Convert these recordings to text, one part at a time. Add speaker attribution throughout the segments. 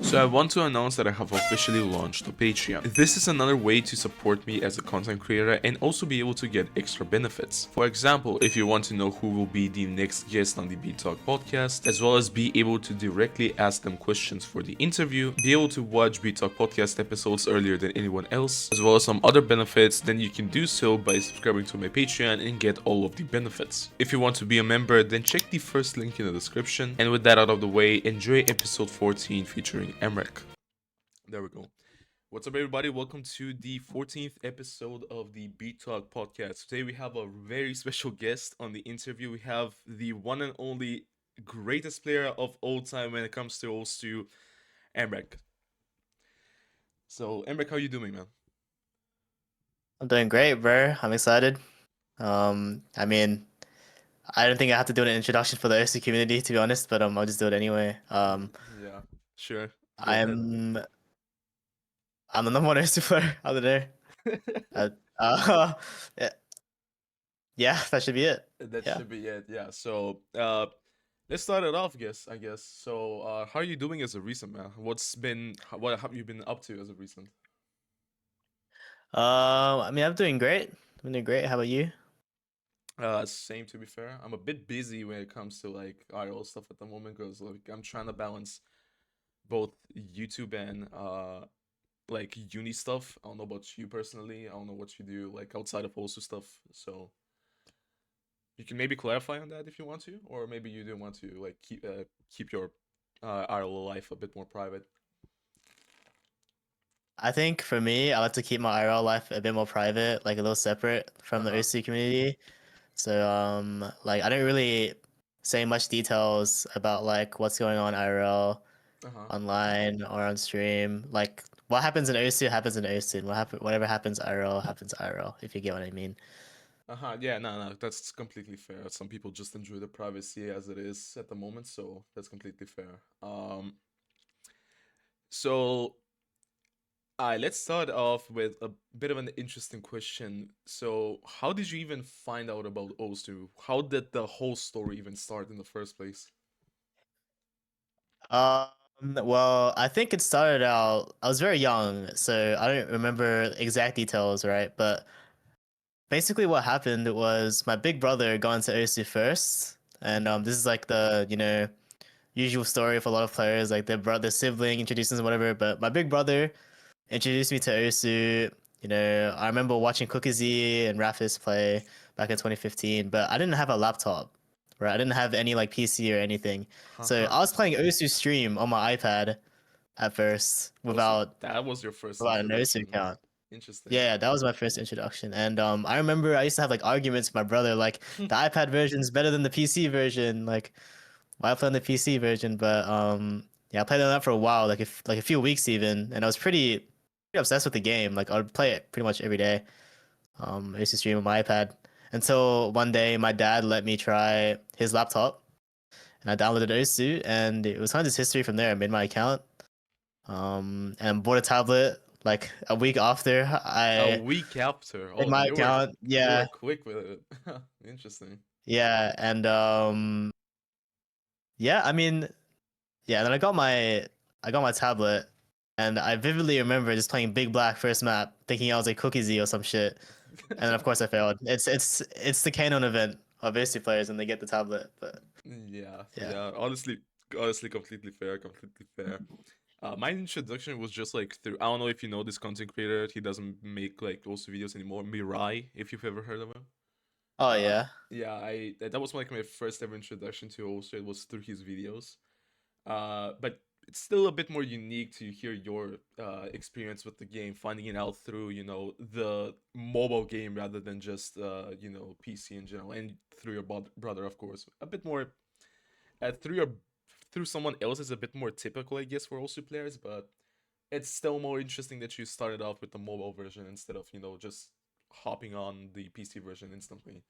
Speaker 1: So I want to announce that I have officially launched a Patreon. This is another way to support me as a content creator and also be able to get extra benefits. For example, if you want to know who will be the next guest on the Beat Talk podcast, as well as be able to directly ask them questions for the interview, be able to watch Beat Talk podcast episodes earlier than anyone else, as well as some other benefits, then you can do so by subscribing to my Patreon and get all of the benefits. If you want to be a member, then check the first link in the description. And with that out of the way, enjoy episode 14 featuring Mrekk. There we go. What's up, everybody? Welcome to the 14th episode of the Beat Talk podcast. Today we have a very special guest on the interview. We have the one and only greatest player of all time when it comes to Osu, Mrekk. So, Mrekk, how you doing, man?
Speaker 2: I'm doing great, bro. I'm excited. I mean, I don't think I have to do an introduction for the OC community, to be honest, but I'll just do it anyway.
Speaker 1: Yeah, sure. Go ahead.
Speaker 2: I'm I'm the number one OC player out of there. Uh, yeah, yeah, that should be it.
Speaker 1: That
Speaker 2: Yeah.
Speaker 1: should be it. Yeah. So, let's start it off, I guess. So, how are you doing as a recent, man? What have you been up to as a recent?
Speaker 2: I mean, I'm doing great. I'm doing great. How about you?
Speaker 1: Same to be fair. I'm a bit busy when it comes to like IRL stuff at the moment because like I'm trying to balance both YouTube and like uni stuff. I don't know about you personally. I don't know what you do like outside of also stuff. So you can maybe clarify on that if you want to, or maybe you do want to like keep your IRL life a bit more private.
Speaker 2: I think for me, I like to keep my IRL life a bit more private, like a little separate from the
Speaker 1: Uh-huh.
Speaker 2: OC community. So like I don't really say much details about like what's going on IRL
Speaker 1: Uh-huh.
Speaker 2: online or on stream. Like what happens in OC happens in OC. And whatever happens IRL happens IRL, if you get what I mean.
Speaker 1: Uh-huh. Yeah, no, that's completely fair. Some people just enjoy the privacy as it is at the moment, so that's completely fair. So let's start off with a bit of an interesting question. So, how did you even find out about Osu? How did the whole story even start in the first place?
Speaker 2: Well, I think it started out I was very young, so I don't remember exact details, right? But basically what happened was my big brother got into OC first. And
Speaker 1: Mm-hmm.
Speaker 2: this is like the, usual story for a lot of players, like their sibling introduces them, whatever. But my big brother introduced me to Osu. I remember watching Cookie Z and Rafis play back in 2015, but I didn't have a laptop, right? I didn't have any like PC or anything. So
Speaker 1: Haha.
Speaker 2: I was playing Osu stream on my iPad at first
Speaker 1: Also,
Speaker 2: without
Speaker 1: that was your first
Speaker 2: without an Osu
Speaker 1: introduction, huh?
Speaker 2: account.
Speaker 1: Interesting.
Speaker 2: Yeah, that was my first introduction. And I remember I used to have like arguments with my brother, like the iPad version is better than the PC version. Like, why play on the PC version? But yeah, I played on that for a while, like a few weeks even, and I was pretty obsessed with the game. Like I would play it pretty much every day. I used to stream on my iPad until one day my dad let me try his laptop, and I downloaded Osu, and it was kind of just history from there. I made my account, and bought a tablet like a week after
Speaker 1: A
Speaker 2: I
Speaker 1: week after.
Speaker 2: made
Speaker 1: Oh,
Speaker 2: my
Speaker 1: you were
Speaker 2: account.
Speaker 1: you
Speaker 2: Yeah,
Speaker 1: were quick with it. Interesting.
Speaker 2: yeah, and yeah. I mean, yeah. Then I got my tablet, and I vividly remember just playing Big Black first map, thinking I was a Cookie Z or some shit, and then of course I failed. It's the canon event of VC players, and they get the tablet. But
Speaker 1: Yeah,
Speaker 2: yeah.
Speaker 1: yeah. Honestly, completely fair, completely fair. My introduction was just like through. I don't know if you know this content creator. He doesn't make like also videos anymore. Mirai, if you've ever heard of him.
Speaker 2: Oh
Speaker 1: Uh,
Speaker 2: yeah.
Speaker 1: yeah, that was like my first ever introduction to also. It was through his videos. But it's still a bit more unique to hear your experience with the game, finding it out through the mobile game rather than just PC in general, and through your brother, of course. A bit more through someone else is a bit more typical, I guess, for also players, but it's still more interesting that you started off with the mobile version instead of just hopping on the PC version instantly.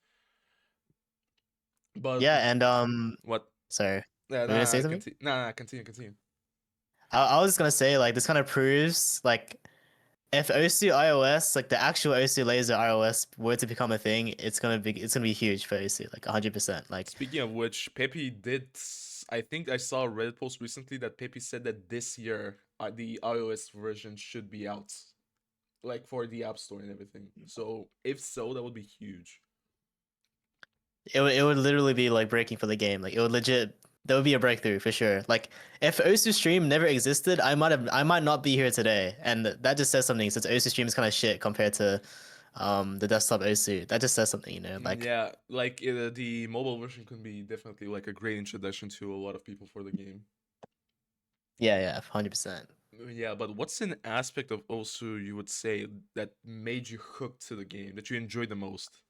Speaker 1: But
Speaker 2: Yeah, and
Speaker 1: what?
Speaker 2: sorry.
Speaker 1: Yeah,
Speaker 2: Were you gonna say
Speaker 1: nah,
Speaker 2: something?
Speaker 1: continue. Nah, continue, continue.
Speaker 2: I was just gonna say like this kind of proves like if OC iOS, like the actual OC Laser iOS were to become a thing, it's gonna be huge for OC, like 100%. Like
Speaker 1: Speaking of which, Pepe did I think I saw a Reddit post recently that Pepe said that this year the iOS version should be out, like for the App Store and everything. So if so, that would be huge.
Speaker 2: It would literally be like breaking for the game. Like it would legit that would be a breakthrough for sure. Like if Osu Stream never existed, I might not be here today. And that just says something since Osu Stream is kind of shit compared to the desktop Osu. That just says something, you know, like
Speaker 1: Yeah, like the mobile version could be definitely like a great introduction to a lot of people for the game.
Speaker 2: yeah, 100%.
Speaker 1: Yeah, but what's an aspect of Osu you would say that made you hooked to the game, that you enjoyed the most?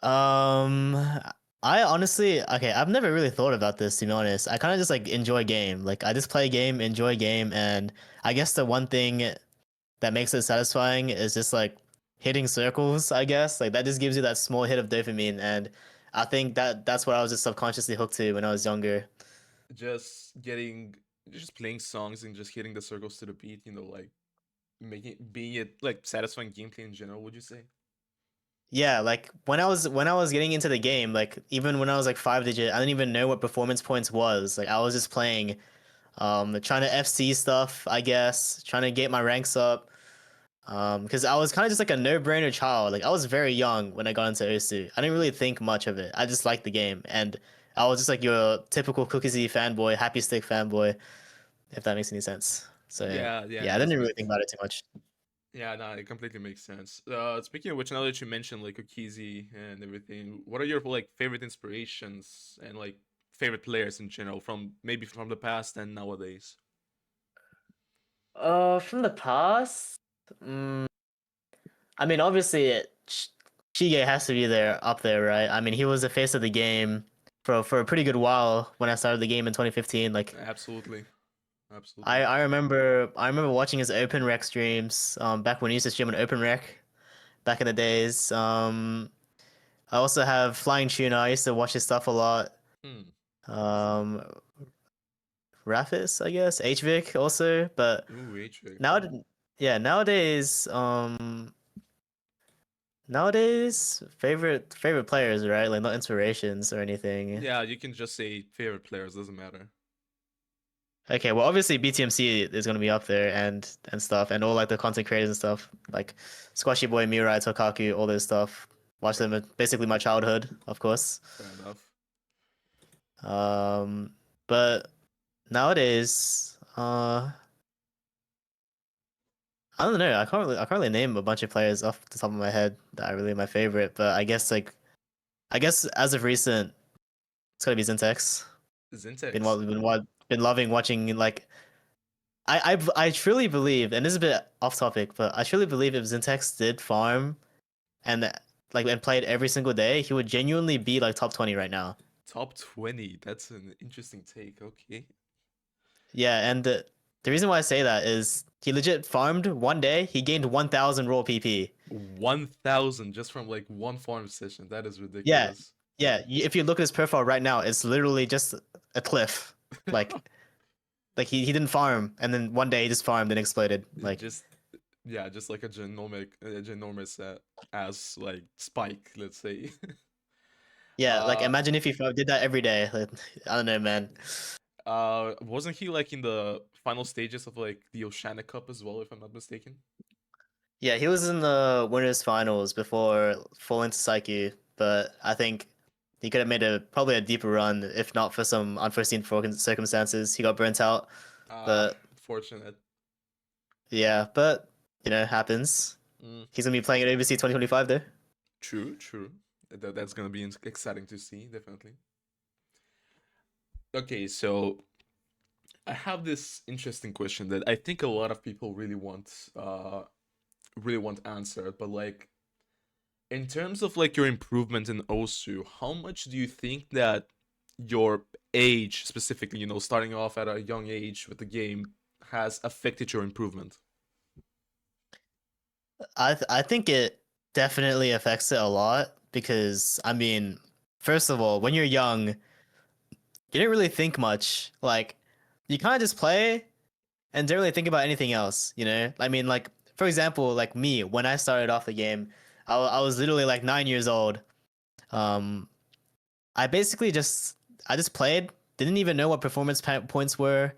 Speaker 2: Um, I honestly, okay, I've never really thought about this to be honest. I kind of just like enjoy game. Like I just play game, enjoy game, and I guess the one thing that makes it satisfying is just like hitting circles, I guess. Like that just gives you that small hit of dopamine, and I think that's what I was just subconsciously hooked to when I was younger.
Speaker 1: Just getting, just playing songs and just hitting the circles to the beat, like making being it like satisfying gameplay in general, would you say?
Speaker 2: Yeah, like when I was getting into the game, like even when I was like 5 digit, I didn't even know what performance points was. Like I was just playing, trying to FC stuff, I guess, trying to get my ranks up. Because I was kind of just like a no-brainer child. Like I was very young when I got into Osu. I didn't really think much of it. I just liked the game, and I was just like your typical Cookie fanboy, Happy Stick fanboy, if that makes any sense. So
Speaker 1: Yeah,
Speaker 2: yeah,
Speaker 1: no,
Speaker 2: I
Speaker 1: it's
Speaker 2: didn't really
Speaker 1: good.
Speaker 2: think about it too much.
Speaker 1: Yeah, no, it completely makes sense. Speaking of which, now that you mentioned like Okizi and everything, what are your like favorite inspirations and like favorite players in general from maybe from the past and nowadays?
Speaker 2: From the past, I mean, obviously, Shige has to be there up there, right? I mean, he was the face of the game for a pretty good while when I started the game in 2015. Like,
Speaker 1: Absolutely, absolutely.
Speaker 2: I remember watching his Open Rec streams, back when he used to stream on Open Rec back in the days. I also have Flying Tuna. I used to watch his stuff a lot.
Speaker 1: Hmm.
Speaker 2: Um, Rafis, I guess, HVic also, but
Speaker 1: Ooh, H-Vic.
Speaker 2: now, yeah, nowadays, favorite players, right? Like not inspirations or anything.
Speaker 1: Yeah, you can just say favorite players, doesn't matter.
Speaker 2: Okay, well, obviously BTMC is gonna be up there and stuff, and all like the content creators and stuff, like Squashy Boy, Mirai, Tokaku, all this stuff. Watch them, basically my childhood, of course.
Speaker 1: Fair enough.
Speaker 2: Um, but nowadays, I don't know. I can't really name a bunch of players off the top of my head that are really my favorite. But I guess as of recent, it's gotta be Zintex. Been
Speaker 1: Zintex.
Speaker 2: what been loving watching like I truly believe, and this is a bit off topic, but I truly believe if Zintex did farm and like and played every single day, he would genuinely be like top 20 right now.
Speaker 1: Top 20. That's an interesting take. Okay.
Speaker 2: Yeah, and the reason why I say that is he legit farmed one day, he gained 1,000 raw PP.
Speaker 1: 1,000 just from like one farm session. That is
Speaker 2: Yeah,
Speaker 1: ridiculous.
Speaker 2: yeah. If you look at his profile right now, it's literally just a cliff. Like he didn't farm, and then one day he just farmed and exploded. Like
Speaker 1: Just yeah, just like a ginormous ass like spike, let's say.
Speaker 2: yeah, like
Speaker 1: uh
Speaker 2: imagine if he did that every day. Like, I don't know, man.
Speaker 1: wasn't he like in the final stages of like the Oceanic Cup as well, if I'm not mistaken?
Speaker 2: Yeah, he was in the winners finals before falling to Psyche, but I think he could have made a probably a deeper run if not for some unforeseen circumstances. He got burnt out, but
Speaker 1: Fortunate.
Speaker 2: yeah, but happens.
Speaker 1: Mm,
Speaker 2: He's gonna be playing at OBC 2025 though.
Speaker 1: true, true. That's gonna be exciting to see, definitely. Okay, so I have this interesting question that I think a lot of people really want answered, but like in terms of like your improvement in Osu, how much do you think that your age specifically, starting off at a young age with the game has affected your improvement?
Speaker 2: I think it definitely affects it a lot because I mean, first of all, when you're young, you didn't really think much. Like you kind of just play and don't really think about anything else, you know? I mean, like for example, like me when I started off the game, I was literally like 9 years old. Um, I basically just I just played, didn't even know what performance points were,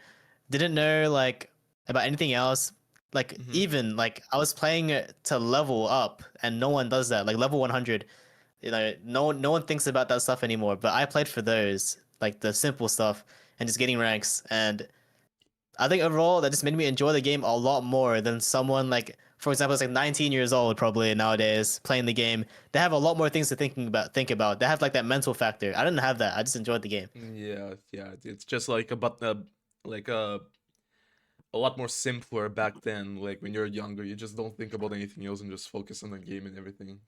Speaker 2: didn't know like about anything else. Like
Speaker 1: Hmm.
Speaker 2: even like I was playing it to level up, and no one does that. Like level 100, no one thinks about that stuff anymore. But I played for those, like the simple stuff, and just getting ranks. And I think overall that just made me enjoy the game a lot more than someone like, for example, it's like 19 years old probably nowadays playing the game. They have a lot more things to think about. They have like that mental factor. I didn't have that. I just enjoyed the game.
Speaker 1: Yeah, yeah. It's just like like a lot more simpler back then. Like when you're younger, you just don't think about anything else and just focus on the game and everything.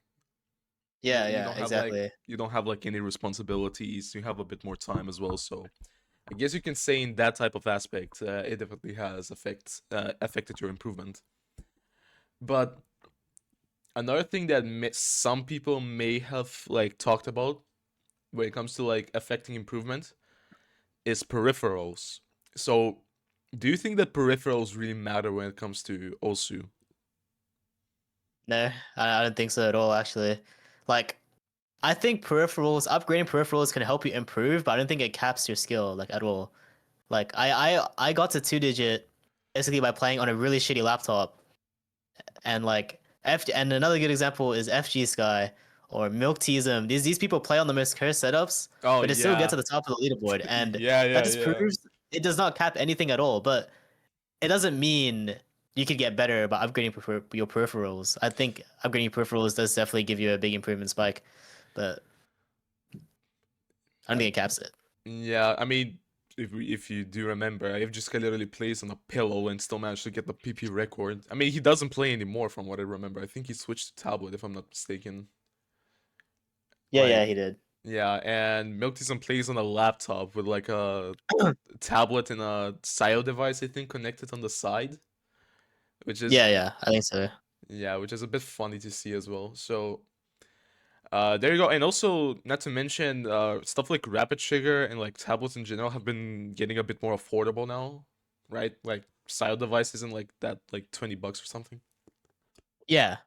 Speaker 2: Yeah,
Speaker 1: You
Speaker 2: yeah,
Speaker 1: don't have like
Speaker 2: exactly.
Speaker 1: any responsibilities. You have a bit more time as well. So I guess you can say in that type of aspect, it definitely has affected your improvement. But another thing that some people may have like talked about when it comes to like affecting improvement is peripherals. So, do you think that peripherals really matter when it comes to Osu?
Speaker 2: No, I don't think so at all. Actually, like I think upgrading peripherals can help you improve, but I don't think it caps your skill like at all. Like I got to 2 digit basically by playing on a really shitty laptop, and like and another good example is FG Sky or Milk Teasm. These people play on the most cursed setups,
Speaker 1: Oh
Speaker 2: but they still get to
Speaker 1: yeah,
Speaker 2: the top of the leaderboard, and
Speaker 1: yeah,
Speaker 2: that
Speaker 1: yeah,
Speaker 2: just
Speaker 1: yeah.
Speaker 2: proves it does not cap anything at all. But it doesn't mean you could get better by upgrading your peripherals. I think upgrading your peripherals does definitely give you a big improvement spike, but I don't
Speaker 1: Uh,
Speaker 2: think it caps it.
Speaker 1: yeah, I mean, if you do remember, I've just literally plays on a pillow and still managed to get the PP record. I mean, he doesn't play anymore from what I remember. I think he switched to tablet if I'm not mistaken.
Speaker 2: Yeah, yeah,
Speaker 1: Like,
Speaker 2: he did.
Speaker 1: yeah, and Milktism plays on a laptop with like a tablet and a SIO device, I think, connected on the side, which is
Speaker 2: Yeah, yeah, I think so.
Speaker 1: yeah, which is a bit funny to see as well. So there you go. And also, not to mention, stuff like Rapid Trigger and like tablets in general have been getting a bit more affordable now, right? Like SIO device isn't like that, like $20 or something.
Speaker 2: Yeah,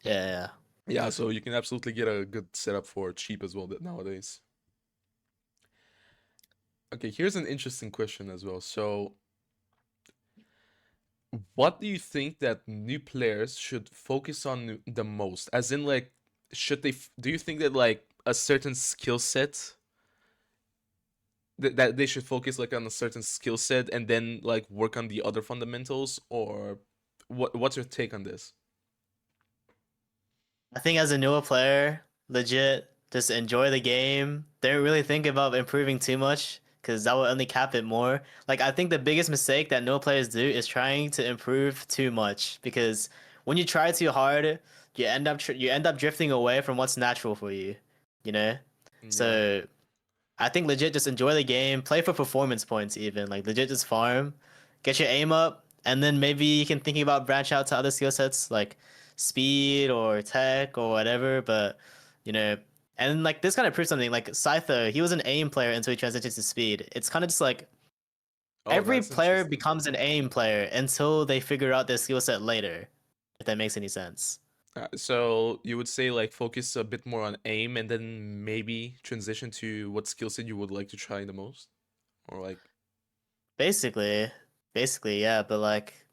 Speaker 2: yeah, yeah.
Speaker 1: Yeah, so you can absolutely get a good setup for cheap as well nowadays. Okay, here's an interesting question as well. So, what do you think that new players should focus on the most? As in, like, should they? Do you think that like a certain skill set that they should focus like on a certain skill set and then like work on the other fundamentals, or what's your take on this?
Speaker 2: I think as a newer player, legit, just enjoy the game. Don't really think about improving too much because that will only cap it more. Like I think the biggest mistake that newer players do is trying to improve too much because when you try too hard, you end up drifting away from what's natural for you. You know.
Speaker 1: Yeah.
Speaker 2: So I think legit just enjoy the game, play for performance points even. Like legit just farm, get your aim up, and then maybe you can think about branch out to other skill sets like speed or tech or whatever. But you know, and like this kind of proves something. Like Scyther, he was an aim player until he transitioned to speed. It's kind of just like
Speaker 1: Oh,
Speaker 2: every
Speaker 1: that's
Speaker 2: player
Speaker 1: interesting.
Speaker 2: becomes an aim player until they figure out their skill set later. If that makes any sense.
Speaker 1: So you would say like focus a bit more on aim and then maybe transition to what skill set you would like to try the most, or like
Speaker 2: Basically, basically, yeah. But like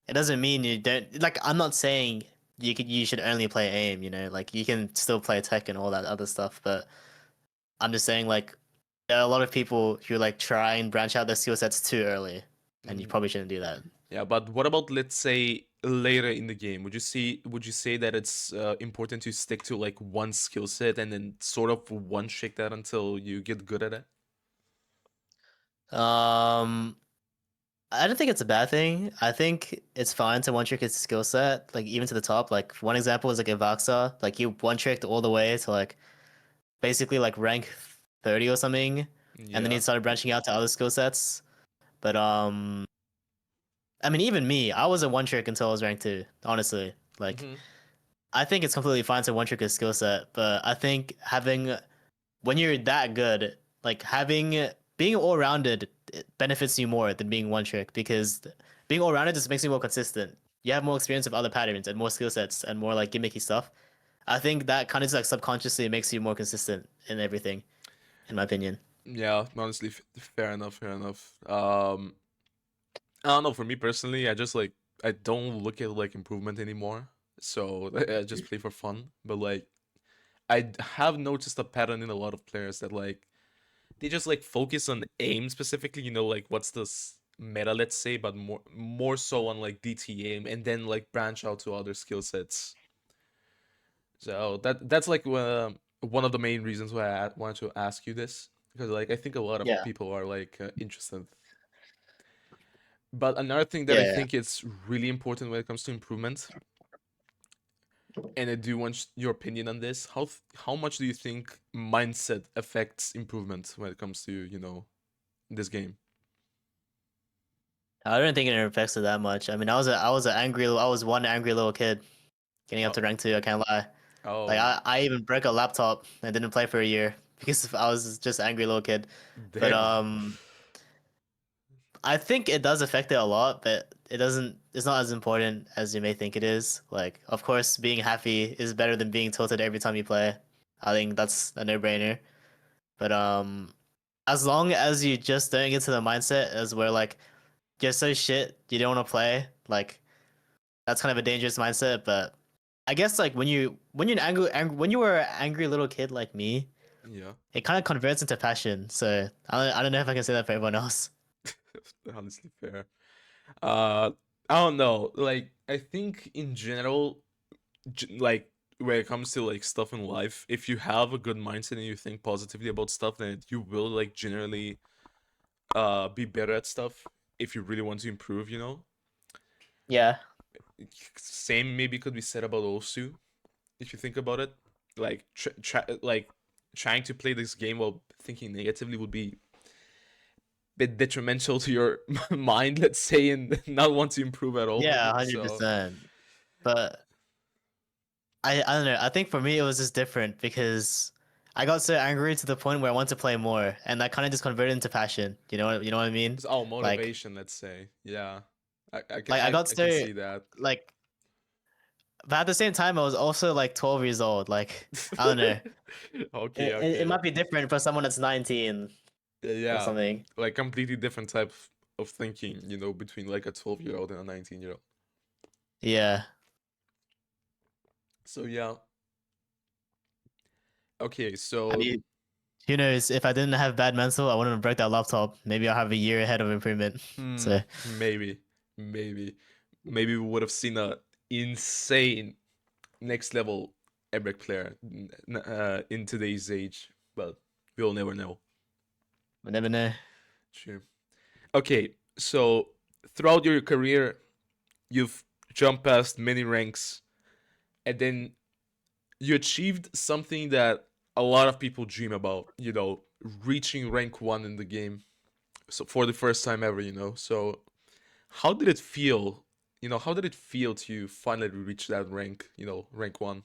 Speaker 2: it doesn't mean you don't like. I'm not saying you should only play aim. You know, like you can still play tech and all that other stuff. But I'm just saying like there are a lot of people who like try and branch out their skill sets too early, and you
Speaker 1: mhm.
Speaker 2: probably shouldn't do that.
Speaker 1: Yeah, but what about let's say later in the game? Would you say that it's important to stick to like one skill set and then sort of one trick that until you get good at it?
Speaker 2: Um, I don't think it's a bad thing. I think it's fine to one trick his skill set, like even to the top. Like one example is like Evaxa, like he one tricked all the way to like basically like rank 30 or something, and then he
Speaker 1: Yeah.
Speaker 2: started branching out to other skill sets. But I mean, even me, I was a one trick until I was ranked 2. Honestly, like
Speaker 1: Hmm.
Speaker 2: I think it's completely fine to one trick a skill set, but I think having when you're that good, like having being all rounded benefits you more than being one trick because being all rounded just makes you more consistent. You have more experience of other patterns and more skill sets and more like gimmicky stuff. I think that kind of like subconsciously makes you more consistent in everything, in my opinion.
Speaker 1: Yeah, honestly, fair enough, fair enough. I don't know. For me personally, I just like I don't look at like improvement anymore. So I just play for fun. But like have noticed a pattern in a lot of players that like they just like focus on aim specifically. You know, like what's this meta, let's say, but more so on like DT aim, and then like branch out to other skill sets. So that's like one of the main reasons why I wanted to ask you this, because like I think a lot of
Speaker 2: Yeah,
Speaker 1: people are like interested. But another thing that I
Speaker 2: yeah.
Speaker 1: think is really important when it comes to improvement, and I do want your opinion on this, how much do you think mindset affects improvement when it comes to, this game?
Speaker 2: I don't think it affects it that much. I mean, I was one angry little kid getting up
Speaker 1: Oh,
Speaker 2: to rank 2. I can't lie. Like
Speaker 1: oh,
Speaker 2: I even broke a laptop and didn't play for a year because I was just an angry little kid. But
Speaker 1: damn.
Speaker 2: I think it does affect it a lot, but it doesn't. It's not as important as you may think it is. Like, of course, being happy is better than being tilted every time you play. I think that's a no-brainer. But as long as you just don't get to the mindset as where like you're so shit you don't want to play, like that's kind of a dangerous mindset. But I guess like when you're an when you were an angry little kid like me,
Speaker 1: Yeah,
Speaker 2: it kind of converts into passion. So I don't know if I can say that for everyone else.
Speaker 1: honestly fair. Uh, I don't know. Like, I think in general, like when it comes to like stuff in life, if you have a good mindset and you think positively about stuff, then you will like generally be better at stuff if you really want to improve,
Speaker 2: Yeah.
Speaker 1: Same maybe could be said about Osu, if you think about it. Like like trying to play this game while thinking negatively would be a bit detrimental to your mind, let's say, and not want to improve at all.
Speaker 2: Yeah,
Speaker 1: So
Speaker 2: 100%. But I don't know. I think for me it was just different because I got so angry to the point where I want to play more, and that kind of just converted into passion. You know what I mean?
Speaker 1: it's all
Speaker 2: Like
Speaker 1: motivation, let's say. Yeah. I can
Speaker 2: like I got
Speaker 1: I can
Speaker 2: so
Speaker 1: see that.
Speaker 2: like, but at the same time I was also like 12 years old. Like I don't know.
Speaker 1: Okay,
Speaker 2: It
Speaker 1: okay.
Speaker 2: might be different for someone that's 19 or
Speaker 1: Yeah.
Speaker 2: something.
Speaker 1: Like completely different type of thinking, between like a 12-year-old and a 19-year-old.
Speaker 2: Yeah.
Speaker 1: So yeah. Okay,
Speaker 2: I
Speaker 1: so
Speaker 2: mean, who knows? If I didn't have bad mental, I wouldn't have broke that laptop. Maybe I'll have a year ahead of improvement. So
Speaker 1: maybe, maybe, maybe we would have seen a insane next level Mrekk player in today's age, but we'll never know.
Speaker 2: we never know.
Speaker 1: Sure. Okay, so throughout your career, you've jumped past many ranks, and then you achieved something that a lot of people dream about. Reaching rank 1 in the game. So for the first time ever. So how did it feel? How did it feel to finally reach that rank? Rank 1.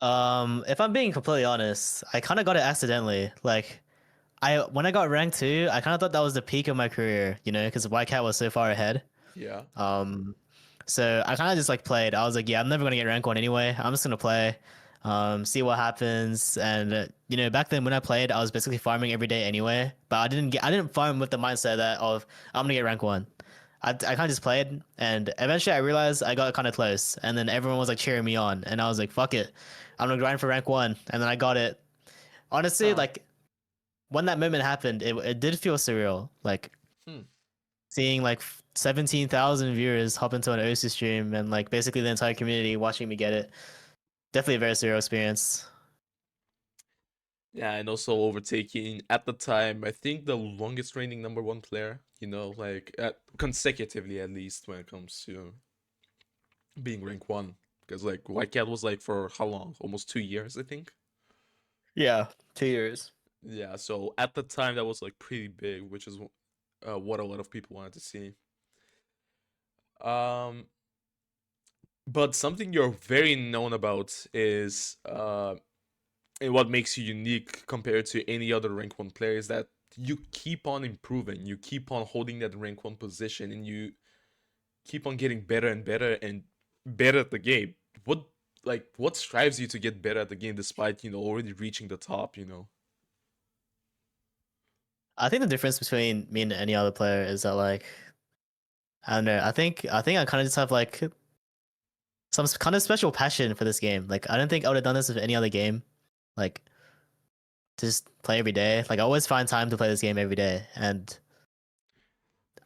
Speaker 2: If I'm being completely honest, I kind of got it accidentally. Like, when I got ranked 2, I kind of thought that was the peak of my career, because White Cat was so far ahead.
Speaker 1: Yeah.
Speaker 2: Um, so I kind of just like played. I was like, yeah, I'm never gonna get rank 1 anyway. I'm just gonna play, see what happens. And back then when I played, I was basically farming every day anyway. But I didn't farm with the mindset that of I'm gonna get rank 1. I kind of just played, and eventually I realized I got kind of close, and then everyone was like cheering me on, and I was like, fuck it, I'm gonna grind for rank 1, and then I got it. Honestly,
Speaker 1: Huh.
Speaker 2: like when that moment happened, it did feel surreal. Like
Speaker 1: Hmm.
Speaker 2: seeing like 17,000 viewers hop into an OC stream and like basically the entire community watching me get it. Definitely a very surreal experience.
Speaker 1: Yeah, and also overtaking at the time, I think the longest reigning number 1 player, like consecutively at least when it comes to being rank 1. Because like White Cat was like for how long? Almost 2 years, I think.
Speaker 2: Yeah, 2 years.
Speaker 1: Yeah, so at the time that was like pretty big, which is what a lot of people wanted to see. Um, but something you're very known about is and what makes you unique compared to any other rank 1 player is that you keep on improving, you keep on holding that rank 1 position, and you keep on getting better and better and better at the game. What strives you to get better at the game despite already reaching the top?
Speaker 2: I think the difference between me and any other player is that like I don't know. I think I kind of just have like some kind of special passion for this game. Like I don't think I would have done this with any other game. Like to just play every day. Like I always find time to play this game every day, and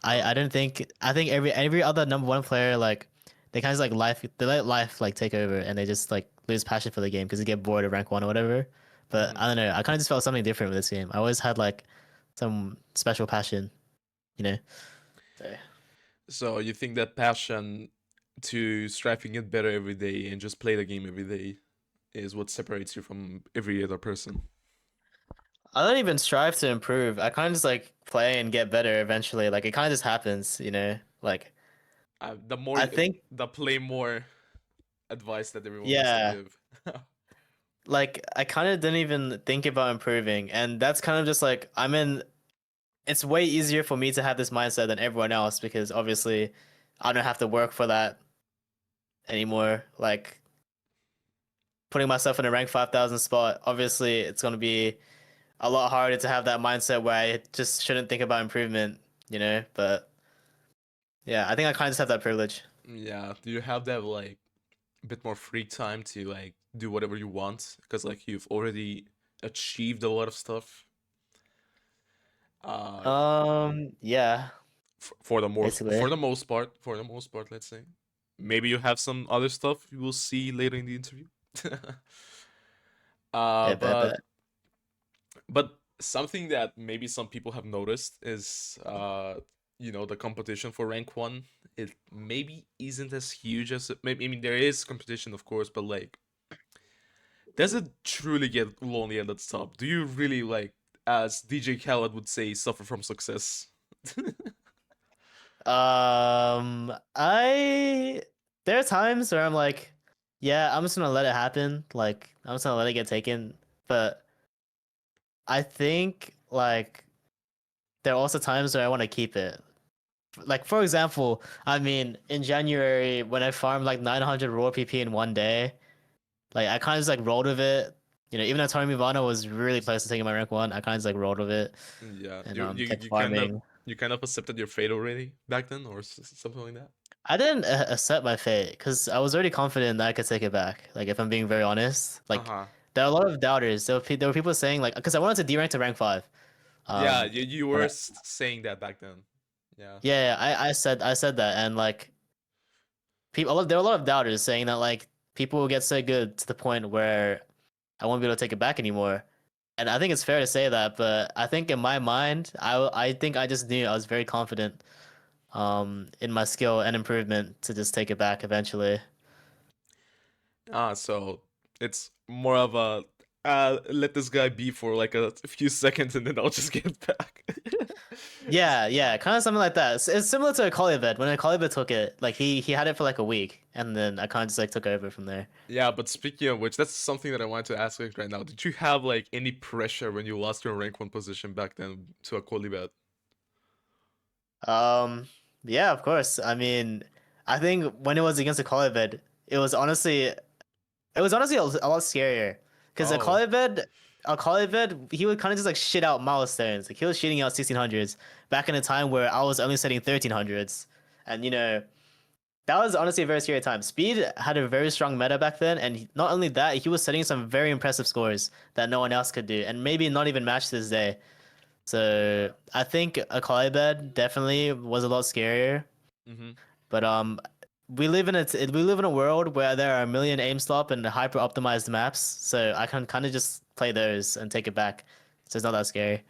Speaker 2: I
Speaker 1: Um,
Speaker 2: don't think I think every other number one player like they kind of like life they let life like take over and they just like lose passion for the game because they get bored of rank one or whatever. But
Speaker 1: mhm.
Speaker 2: I don't know. I kind of just felt something different with this game. I always had like some special passion, you know. So.
Speaker 1: So you think that passion to strive to get better every day and just play the game every day is what separates you from every other person?
Speaker 2: I don't even strive to improve. I kind of just like play and get better eventually. Like it kind of just happens, you know. Like
Speaker 1: The more,
Speaker 2: I think,
Speaker 1: the play more advice that everyone wants to
Speaker 2: yeah.
Speaker 1: give.
Speaker 2: Like I kind of didn't even think about improving, and that's kind of just like I'm in. It's way easier for me to have this mindset than everyone else because obviously, I don't have to work for that anymore. Like putting myself in a rank 5,000 spot, obviously it's gonna be a lot harder to have that mindset where I just shouldn't think about improvement, you know. But yeah, I think I kind of just have that privilege.
Speaker 1: Yeah, do you have that like a bit more free time to like do whatever you want because like you've already achieved a lot of stuff uh
Speaker 2: Yeah,
Speaker 1: for the most
Speaker 2: basically.
Speaker 1: for the most part, let's say. Maybe you have some other stuff you will see later in the interview.
Speaker 2: Yeah,
Speaker 1: But
Speaker 2: bet.
Speaker 1: something that maybe some people have noticed is you know, the competition for rank 1, it maybe isn't as huge as it maybe. I mean, there is competition of course, but like does it truly get lonely at the top? Do you really, like, as DJ Khaled would say, suffer from success?
Speaker 2: I there are times where I'm like, yeah, I'm just gonna let it happen. Like, I'm just gonna let it get taken. But I think like there are also times where I want to keep it. Like for example, I mean, in January when I farmed like 900 raw PP in one day, like I kind of just like rolled with it. You know, even though Tony Mivano was really close to taking my rank one, I kind of just like rolled with it
Speaker 1: Yeah,
Speaker 2: and kept
Speaker 1: you kind of
Speaker 2: farming.
Speaker 1: accepted your fate already back then, or something like that.
Speaker 2: I didn't accept my fate because I was already confident that I could take it back. Like, if I'm being very honest,
Speaker 1: Uh
Speaker 2: like
Speaker 1: huh.
Speaker 2: there are a lot of doubters. There were people saying like, because I wanted to D rank to rank five.
Speaker 1: Yeah,
Speaker 2: Um,
Speaker 1: you
Speaker 2: when
Speaker 1: were
Speaker 2: I,
Speaker 1: saying that back then. Yeah.
Speaker 2: yeah, I said that, and like people, there were a lot of doubters saying that like people will get so good to the point where I won't be able to take it back anymore. And I think it's fair to say that, but I think in my mind, I think I just knew I was very confident in my skill and improvement to just take it back eventually.
Speaker 1: Ah, so it's more of a let this guy be for like a few seconds and then I'll just get back.
Speaker 2: Yeah, kind of something like that. It's similar to a Kolibet. When a Kolibet took it, like he had it for like a week, and then I kind of just like took over from there.
Speaker 1: Yeah, but speaking of which, that's something that I wanted to ask like right now. Did you have like any pressure when you lost your rank 1 position back then to a Kolibet?
Speaker 2: Um, yeah, of course. I mean, I think when it was against a Kolibet, it was honestly a lot scarier because
Speaker 1: Oh,
Speaker 2: A Kolibet, he would kind of just like shit out milestones. Like he was shitting out 1600s back in a time where I was only setting 1300s, and you know. That was honestly a very scary time. Speed had a very strong meta back then, and not only that, he was setting some very impressive scores that no one else could do, and maybe not even match this day. So I think a Kolibet definitely was a lot scarier.
Speaker 1: mm-hmm.
Speaker 2: But we live in a world where there are a million aim stop and hyper optimized maps, so I can kind of just play those and take it back. So it's not that scary.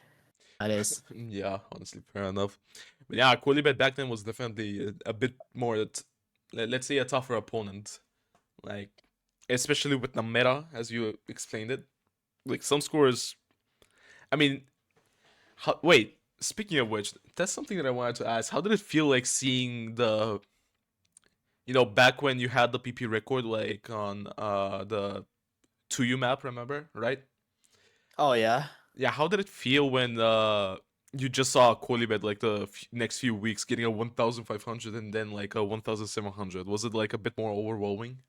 Speaker 2: That is.
Speaker 1: Yeah, honestly, fair enough. But yeah, Kolibet back then was definitely a bit more, let's say, a tougher opponent. Like, especially with the meta, as you explained it. Like some scores. I mean, wait. Speaking of which, that's something that I wanted to ask. How did it feel like seeing the, you know, back when you had the PP record like on the 2U map, remember, right?
Speaker 2: Oh yeah.
Speaker 1: Yeah, how did it feel when you just saw Kolibet like the next few weeks getting a 1500 and then like a 1700? Was it like a bit more overwhelming?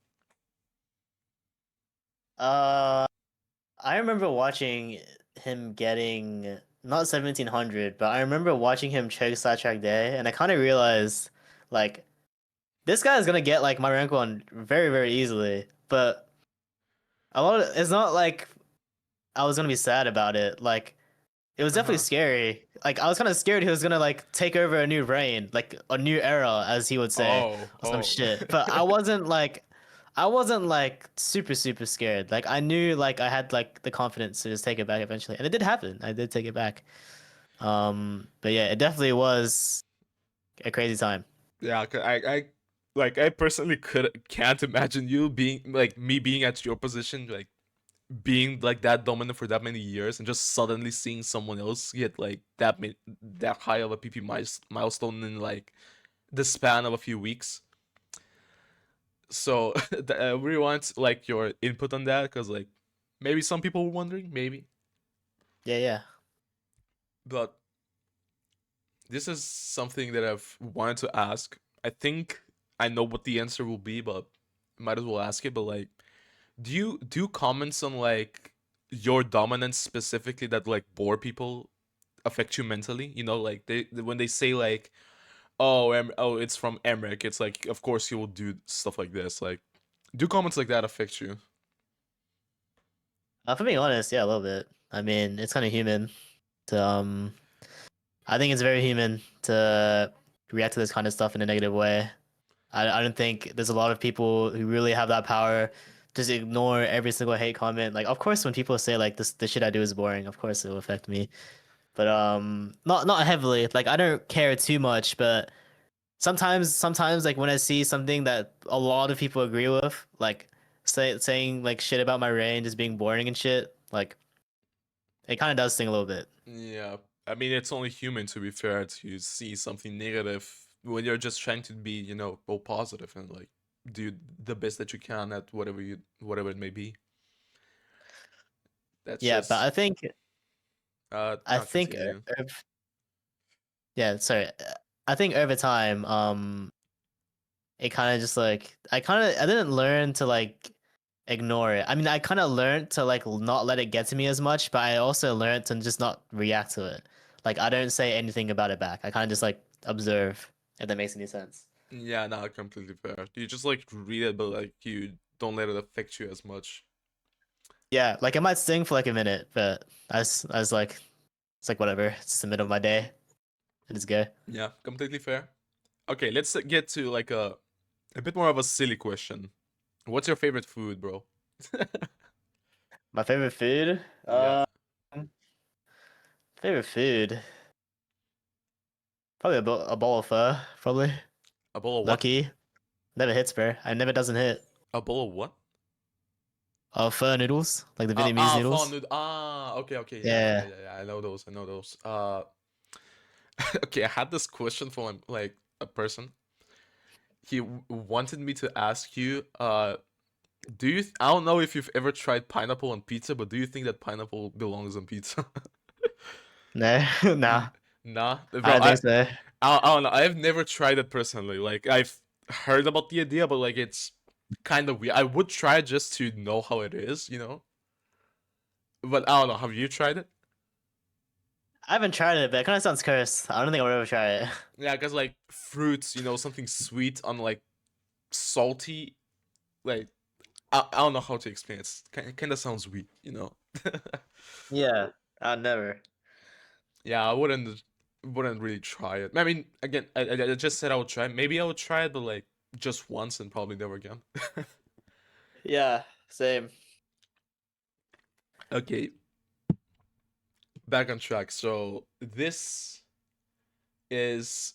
Speaker 2: Uh, I remember watching him getting not 1700, but I remember watching him choke Sidetrack Day, and I kind of realized, like, this guy is gonna get like my rank one very, very easily. But it's not like I was gonna be sad about it. Like, it was definitely
Speaker 1: Uh-huh.
Speaker 2: scary. Like, I was kind of scared he was gonna like take over a new reign, like a new era, as he would say,
Speaker 1: Oh,
Speaker 2: or some
Speaker 1: oh.
Speaker 2: shit. But I wasn't like super, super scared. Like, I knew like I had like the confidence to just take it back eventually, and it did happen. I did take it back. But yeah, it definitely was a crazy time.
Speaker 1: Yeah, I personally can't imagine you being like me being at your position, like being like that dominant for that many years, and just suddenly seeing someone else get like that high of a PP milestone in like the span of a few weeks. So I really want like your input on that, because like maybe some people were wondering, maybe,
Speaker 2: Yeah, yeah.
Speaker 1: but this is something that I've wanted to ask. I think I know what the answer will be, but might as well ask it. But like, do comments on like your dominance specifically that like bore people affect you mentally? You know, like when they say like, oh, it's from Mrekk, it's like of course he will do stuff like this. Like, do comments like that affect you?
Speaker 2: For being honest, yeah, a little bit. I mean, it's kind of human to I think it's very human to react to this kind of stuff in a negative way. I don't think there's a lot of people who really have that power. Just ignore every single hate comment. Like, of course, when people say like this, the shit I do is boring. Of course, it will affect me, but not heavily. Like, I don't care too much, but sometimes, like when I see something that a lot of people agree with, like saying like shit about my rain just being boring and shit, like it kind of does sting a little bit.
Speaker 1: Yeah, I mean it's only human to be fair to see something negative when you're just trying to be, all positive and like do the best that you can at whatever it may be. That's
Speaker 2: Yeah, but
Speaker 1: just
Speaker 2: I
Speaker 1: no,
Speaker 2: think
Speaker 1: continue.
Speaker 2: yeah, sorry. I think over time, it kind of just like I didn't learn to like ignore it. I mean, I kind of learned to like not let it get to me as much, but I also learned to just not react to it. Like, I don't say anything about it back. I kind of just like observe, if that makes any sense.
Speaker 1: Yeah, not completely fair. You just like read it, but like you don't let it affect you as much.
Speaker 2: Yeah, like it might sting for like a minute, but I was like, it's like whatever. It's just the middle of my day. It is good.
Speaker 1: Yeah, completely fair. Okay, let's get to like a bit more of a silly question. What's your favorite food, bro?
Speaker 2: My favorite food?
Speaker 1: Yeah,
Speaker 2: Favorite food? Probably a bowl of pho. Probably.
Speaker 1: a bowl of what?
Speaker 2: Lucky. Never hits, bro. I never doesn't hit.
Speaker 1: A bowl of what?
Speaker 2: Pho noodles, like the Vietnamese
Speaker 1: Fond
Speaker 2: noodles.
Speaker 1: noodle. Okay, okay,
Speaker 2: Yeah.
Speaker 1: yeah. I know those. I know those. Okay, I had this question from like a person. He wanted me to ask you. I don't know if you've ever tried pineapple on pizza, but do you think that pineapple belongs on pizza?
Speaker 2: No, nah.
Speaker 1: Nah,
Speaker 2: I
Speaker 1: bro.
Speaker 2: don't think so.
Speaker 1: I don't know. I've never tried it personally. Like I've heard about the idea, but like it's kind of weird. I would try it just to know how it is. But I don't know. Have you tried it?
Speaker 2: I haven't tried it, but it kind of sounds cursed. I don't think I'll ever try it.
Speaker 1: Yeah, because like fruits, something sweet on like salty, like I don't know how to explain it. It kind of sounds weird.
Speaker 2: Yeah, I'll never.
Speaker 1: Yeah, I wouldn't really try it. I mean, again, I just said I would try it. Maybe I would try it, but like just once and probably never again.
Speaker 2: Yeah, same.
Speaker 1: Okay, back on track. So this is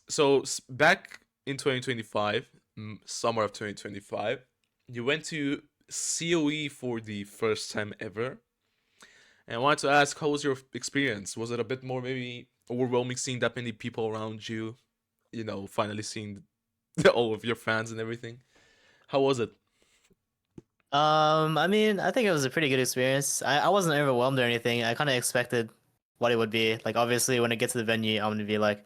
Speaker 1: back in 2025, summer of 2025, you went to COE for the first time ever. And I wanted to ask, how was your experience? Was it a bit more maybe overwhelming seeing that many people around you? Finally seeing all of your fans and everything. How was it?
Speaker 2: I mean, I think it was a pretty good experience. I wasn't overwhelmed or anything. I kind of expected what it would be. Like, obviously, when I get to the venue, I'm gonna be like,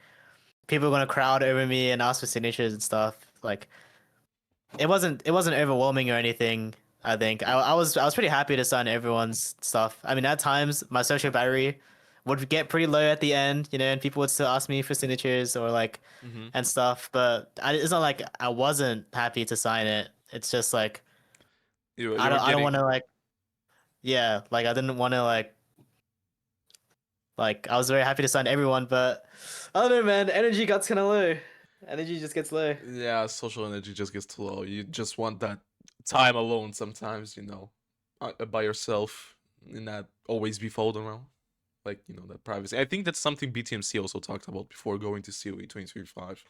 Speaker 2: people are gonna crowd over me and ask for signatures and stuff. Like, it wasn't overwhelming or anything. I think I was pretty happy to sign everyone's stuff. I mean, at times my social battery would get pretty low at the end, and people would still ask me for signatures or like
Speaker 1: Mm-hmm.
Speaker 2: and stuff. But it's not like I wasn't happy to sign it. It's just like
Speaker 1: You were
Speaker 2: I don't
Speaker 1: getting
Speaker 2: want to like yeah, like I didn't want to like I was very happy to sign everyone, but I don't know, man. Energy got kind of low. Energy just gets low.
Speaker 1: yeah, social energy just gets too low. You just want that time alone sometimes, by yourself and not always be followed around. Like, that privacy. I think that's something BTMC also talked about before going to COE 2025,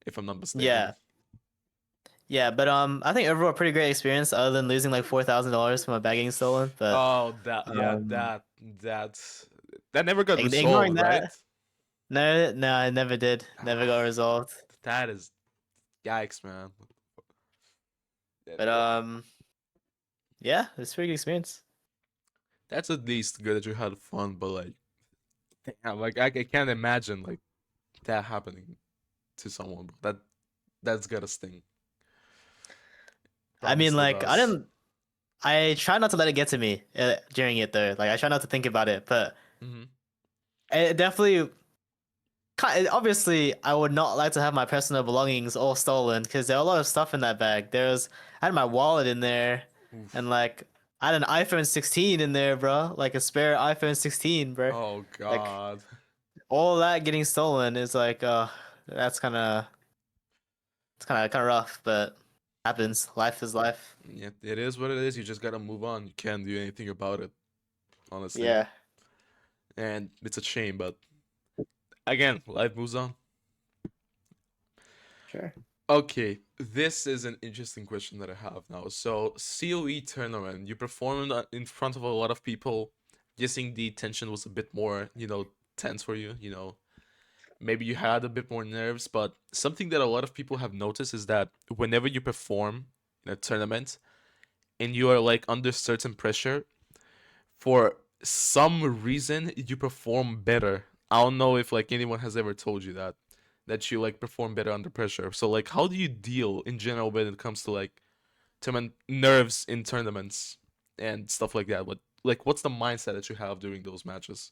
Speaker 1: if I'm not mistaken.
Speaker 2: Yeah. Yeah, but I think overall pretty great experience other than losing like $4,000 from my bag getting stolen. But
Speaker 1: Oh, yeah,
Speaker 2: um
Speaker 1: that that never got
Speaker 2: ignoring
Speaker 1: resolved, right?
Speaker 2: that, no, I never did. Never got
Speaker 1: Ah,
Speaker 2: resolved.
Speaker 1: that is yikes, man.
Speaker 2: But
Speaker 1: That-
Speaker 2: yeah, it's a pretty good experience.
Speaker 1: That's at least good that you had fun, but like, damn, like I can't imagine like that happening to someone. That's gotta sting.
Speaker 2: I mean,
Speaker 1: Obviously
Speaker 2: like
Speaker 1: does.
Speaker 2: I try not to let it get to me during it though. Like I try not to think about it, but
Speaker 1: Hmm.
Speaker 2: it definitely obviously I would not like to have my personal belongings all stolen because there are a lot of stuff in that bag. I had my wallet in there, and
Speaker 1: Oof.
Speaker 2: like I had an iPhone 16 in there, bro. Like a spare iPhone 16, bro.
Speaker 1: Oh
Speaker 2: Like
Speaker 1: God.
Speaker 2: all that getting stolen is like that's kind of rough, but happens. Life is life.
Speaker 1: Yeah, it is what it is. You just gotta move on. You can't do anything about it, honestly.
Speaker 2: Yeah,
Speaker 1: And it's a shame, but again, life moves on.
Speaker 2: sure.
Speaker 1: Okay, this is an interesting question that I have now. So, COE tournament, you performed in front of a lot of people. Guessing the tension was a bit more, tense for you. Maybe you had a bit more nerves, but something that a lot of people have noticed is that whenever you perform in a tournament and you are like under certain pressure, for some reason you perform better. I don't know if like anyone has ever told you that you like perform better under pressure. So like how do you deal in general when it comes to like tournament nerves in tournaments and stuff like that? What's the mindset that you have during those matches?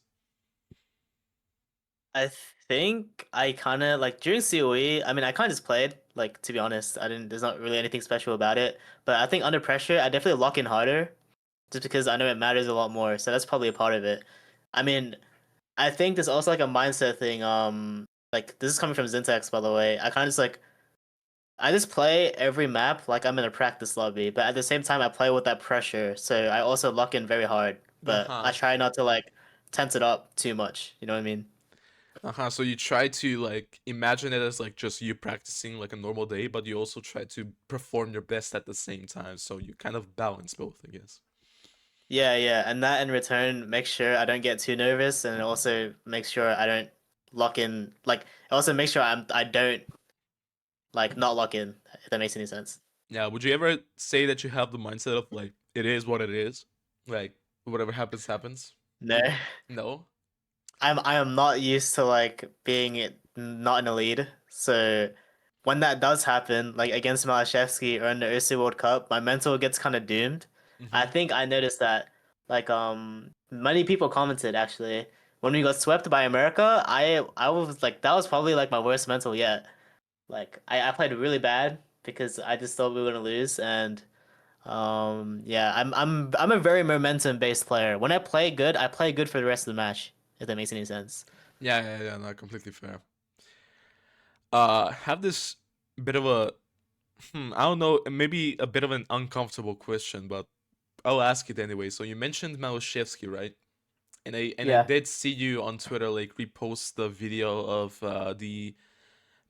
Speaker 2: I think I kind of like during COE. I mean, I kind of just played. Like to be honest, I didn't. There's not really anything special about it. But I think under pressure, I definitely lock in harder, just because I know it matters a lot more. So that's probably a part of it. I mean, I think there's also like a mindset thing. Like this is coming from Zintex, by the way. I just play every map like I'm in a practice lobby, but at the same time, I play with that pressure. So I also lock in very hard, but I
Speaker 1: Uh-huh.
Speaker 2: try not to like tense it up too much. You know what I mean?
Speaker 1: Uh-huh. So you try to like imagine it as like just you practicing like a normal day, but you also try to perform your best at the same time. So you kind of balance both, I guess.
Speaker 2: Yeah, yeah, and that in return makes sure I don't get too nervous, and it also makes sure I don't lock in. Like, it also makes sure I don't like not lock in. If that makes any sense.
Speaker 1: Yeah, would you ever say that you have the mindset of like it is what it is? Like whatever happens happens?
Speaker 2: No,
Speaker 1: No?
Speaker 2: I am not used to like not in a lead. So when that does happen, like against Maliszewski or in the OC World Cup, my mental gets kind of doomed. I
Speaker 1: Mm-hmm.
Speaker 2: think I noticed that like many people commented actually when we got swept by America, I was like that was probably like my worst mental yet. Like I played really bad because I just thought we were gonna lose, and yeah, I'm a very momentum based player. When I play good for the rest of the match, if that makes any sense.
Speaker 1: Yeah, no, completely fair. Have this bit of a I don't know, maybe a bit of an uncomfortable question, but I'll ask it anyway. So you mentioned Maliszewski, right? And I
Speaker 2: Yeah.
Speaker 1: did see you on Twitter like repost the video of the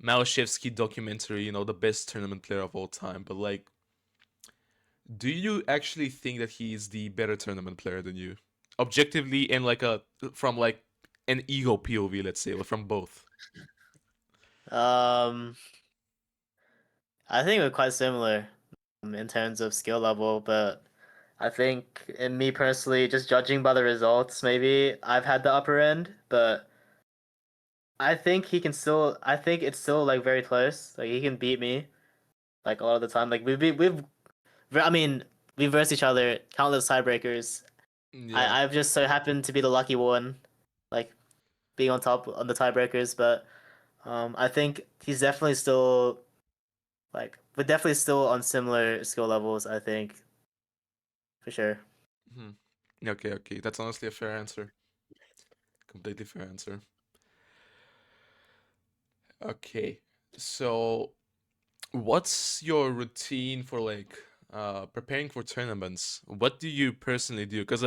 Speaker 1: Maliszewski documentary, the best tournament player of all time. But like, do you actually think that he's the better tournament player than you? Objectively and like a from like an ego POV, let's say, or from both.
Speaker 2: Um, I think we're quite similar in terms of skill level, but I think in me personally, just judging by the results, maybe I've had the upper end, but I think he can still. I think it's still like very close. Like he can beat me like a lot of the time. Like I mean, we versed each other countless tiebreakers,
Speaker 1: Yeah.
Speaker 2: I've just so happened to be the lucky one, like being on top on the tiebreakers. But I think he's definitely still like we're definitely still on similar skill levels. I think for sure.
Speaker 1: Hmm. Okay, okay. That's honestly a fair answer. Completely fair answer. Okay. So, what's your routine for like preparing for tournaments? What do you personally do? Because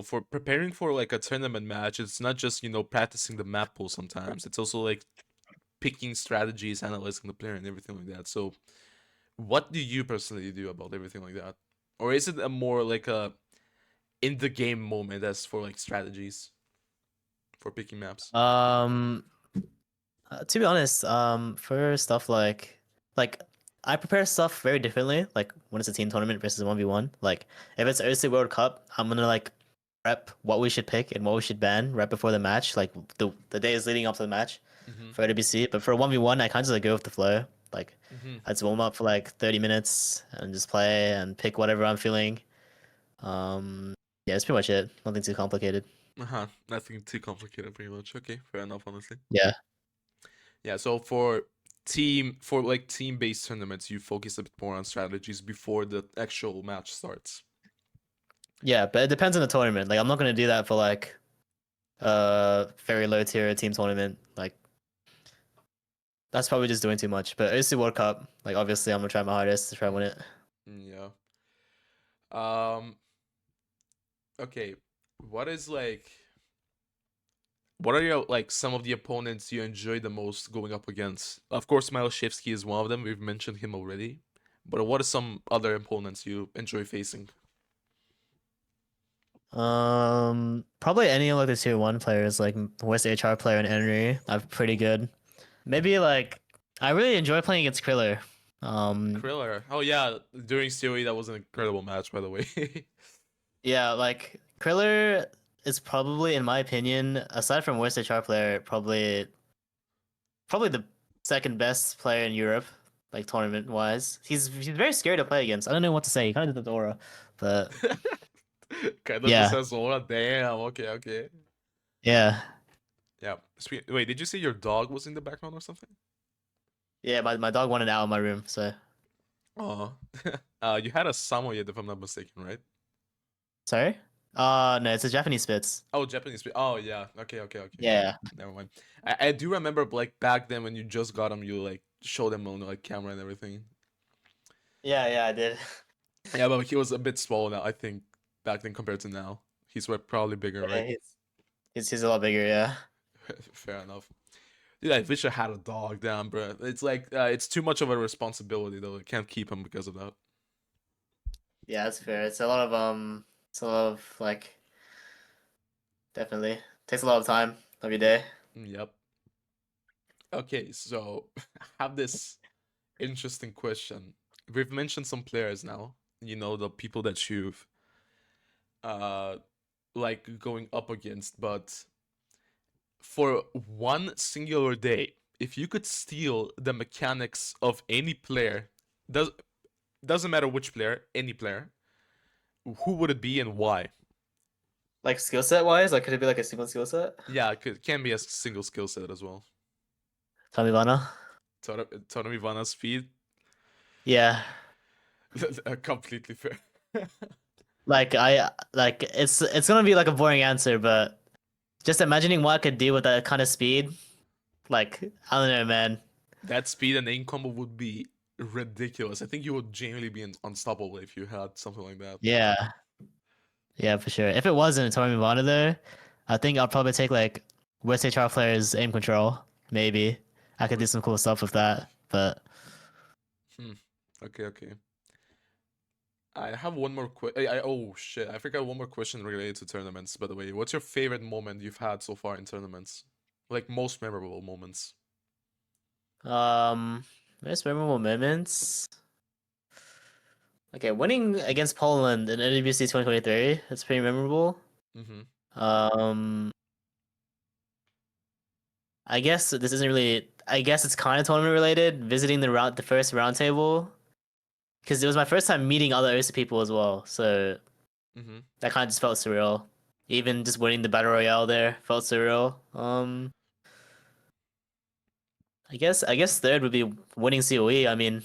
Speaker 1: for preparing for like a tournament match, it's not just, practicing the map pool sometimes. It's also like picking strategies, analyzing the player and everything like that. So, what do you personally do about everything like that? Or is it a more like a in the game moment as for like strategies for picking maps?
Speaker 2: Um, to be honest, for stuff like I prepare stuff very differently. Like when it's a team tournament versus 1v1. Like if it's OC World Cup, I'm gonna like prep what we should pick and what we should ban right before the match, like the days leading up to the match
Speaker 1: Mm-hmm.
Speaker 2: for AWC. But for 1v1, I kind of just like go with the flow. Like
Speaker 1: Mm-hmm.
Speaker 2: I just warm up for like 30 minutes and just play and pick whatever I'm feeling. Um, yeah, that's pretty much it. Nothing too complicated.
Speaker 1: Uh-huh. Nothing too complicated, pretty much. Okay, fair enough, honestly.
Speaker 2: Yeah.
Speaker 1: Yeah, so for like team-based tournaments, you focus a bit more on strategies before the actual match starts.
Speaker 2: Yeah, but it depends on the tournament. Like I'm not gonna do that for like very low tier team tournament. Like that's probably just doing too much. But it's the World Cup. Like obviously I'm gonna try my hardest to try and win it.
Speaker 1: Yeah. Um, okay. What is like what are your like some of the opponents you enjoy the most going up against? Of course, maliszewski is one of them. We've mentioned him already. But what are some other opponents you enjoy facing?
Speaker 2: Probably any of like the tier one players, like West HR player and Henry, are pretty good. Maybe like I really enjoy playing against Kriller. Um,
Speaker 1: Kriller. Oh yeah, during COE that was an incredible match, by the way.
Speaker 2: yeah, like Kriller is probably, in my opinion, aside from West HR player, probably the second best player in Europe, like tournament wise. He's very scary to play against. I don't know what to say. He kind of did the aura, but
Speaker 1: Kind of just
Speaker 2: yeah,
Speaker 1: says, "Oh damn, okay, okay."
Speaker 2: yeah,
Speaker 1: Yeah. Wait, did you say your dog was in the background or something?
Speaker 2: yeah. My dog wanted out of my room, so
Speaker 1: Oh, you had a Samoyed, if I'm not mistaken, right?
Speaker 2: sorry. No, it's a Japanese Spitz.
Speaker 1: Oh, Japanese. Oh, yeah. Okay, okay, okay.
Speaker 2: Yeah,
Speaker 1: Never mind. I do remember like back then when you just got him, you like showed him on like camera and everything.
Speaker 2: yeah, I did.
Speaker 1: Yeah, but he was a bit small now, I think, back then compared to now. He's probably bigger,
Speaker 2: Yeah,
Speaker 1: right?
Speaker 2: he's a lot bigger. Yeah,
Speaker 1: Fair enough. Dude, I wish I had a dog, damn, bro. It's like it's too much of a responsibility though. I can't keep him because of that.
Speaker 2: yeah, that's fair. It's a lot of like definitely takes a lot of time of your day.
Speaker 1: Yep. Okay, so I have this interesting question. We've mentioned some players now. The people that you've uh like going up against, but for one singular day, if you could steal the mechanics of any player, does doesn't matter which player, any player, who would it be and why?
Speaker 2: Like skill set wise, like could it be like a single skill set?
Speaker 1: Yeah, it can be a single skill set as well.
Speaker 2: Tamivana.
Speaker 1: Totem Ivana's speed,
Speaker 2: Yeah,
Speaker 1: completely fair.
Speaker 2: like it's gonna be like a boring answer, but just imagining what I could do with that kind of speed, like I don't know, man.
Speaker 1: That speed and aim combo would be ridiculous. I think you would genuinely be unstoppable if you had something like that.
Speaker 2: Yeah, yeah, for sure. If it wasn't Tamivana though, I think I'll probably take like West HR players aim control. Maybe I could do some cool stuff with that, but.
Speaker 1: Hmm. Okay, okay. I have one more oh shit, I forgot one more question related to tournaments, by the way. What's your favorite moment you've had so far in tournaments? Like most memorable moments.
Speaker 2: Most memorable moments. Okay, winning against Poland in NWC 2023. That's pretty memorable.
Speaker 1: Mm-hmm.
Speaker 2: Um, I guess this isn't really. I guess it's kind of tournament related. Visiting the first round table, because it was my first time meeting other OC people as well. So
Speaker 1: Mm-hmm.
Speaker 2: That kind of just felt surreal. Even just winning the battle royale there felt surreal. I guess third would be winning COE. I mean,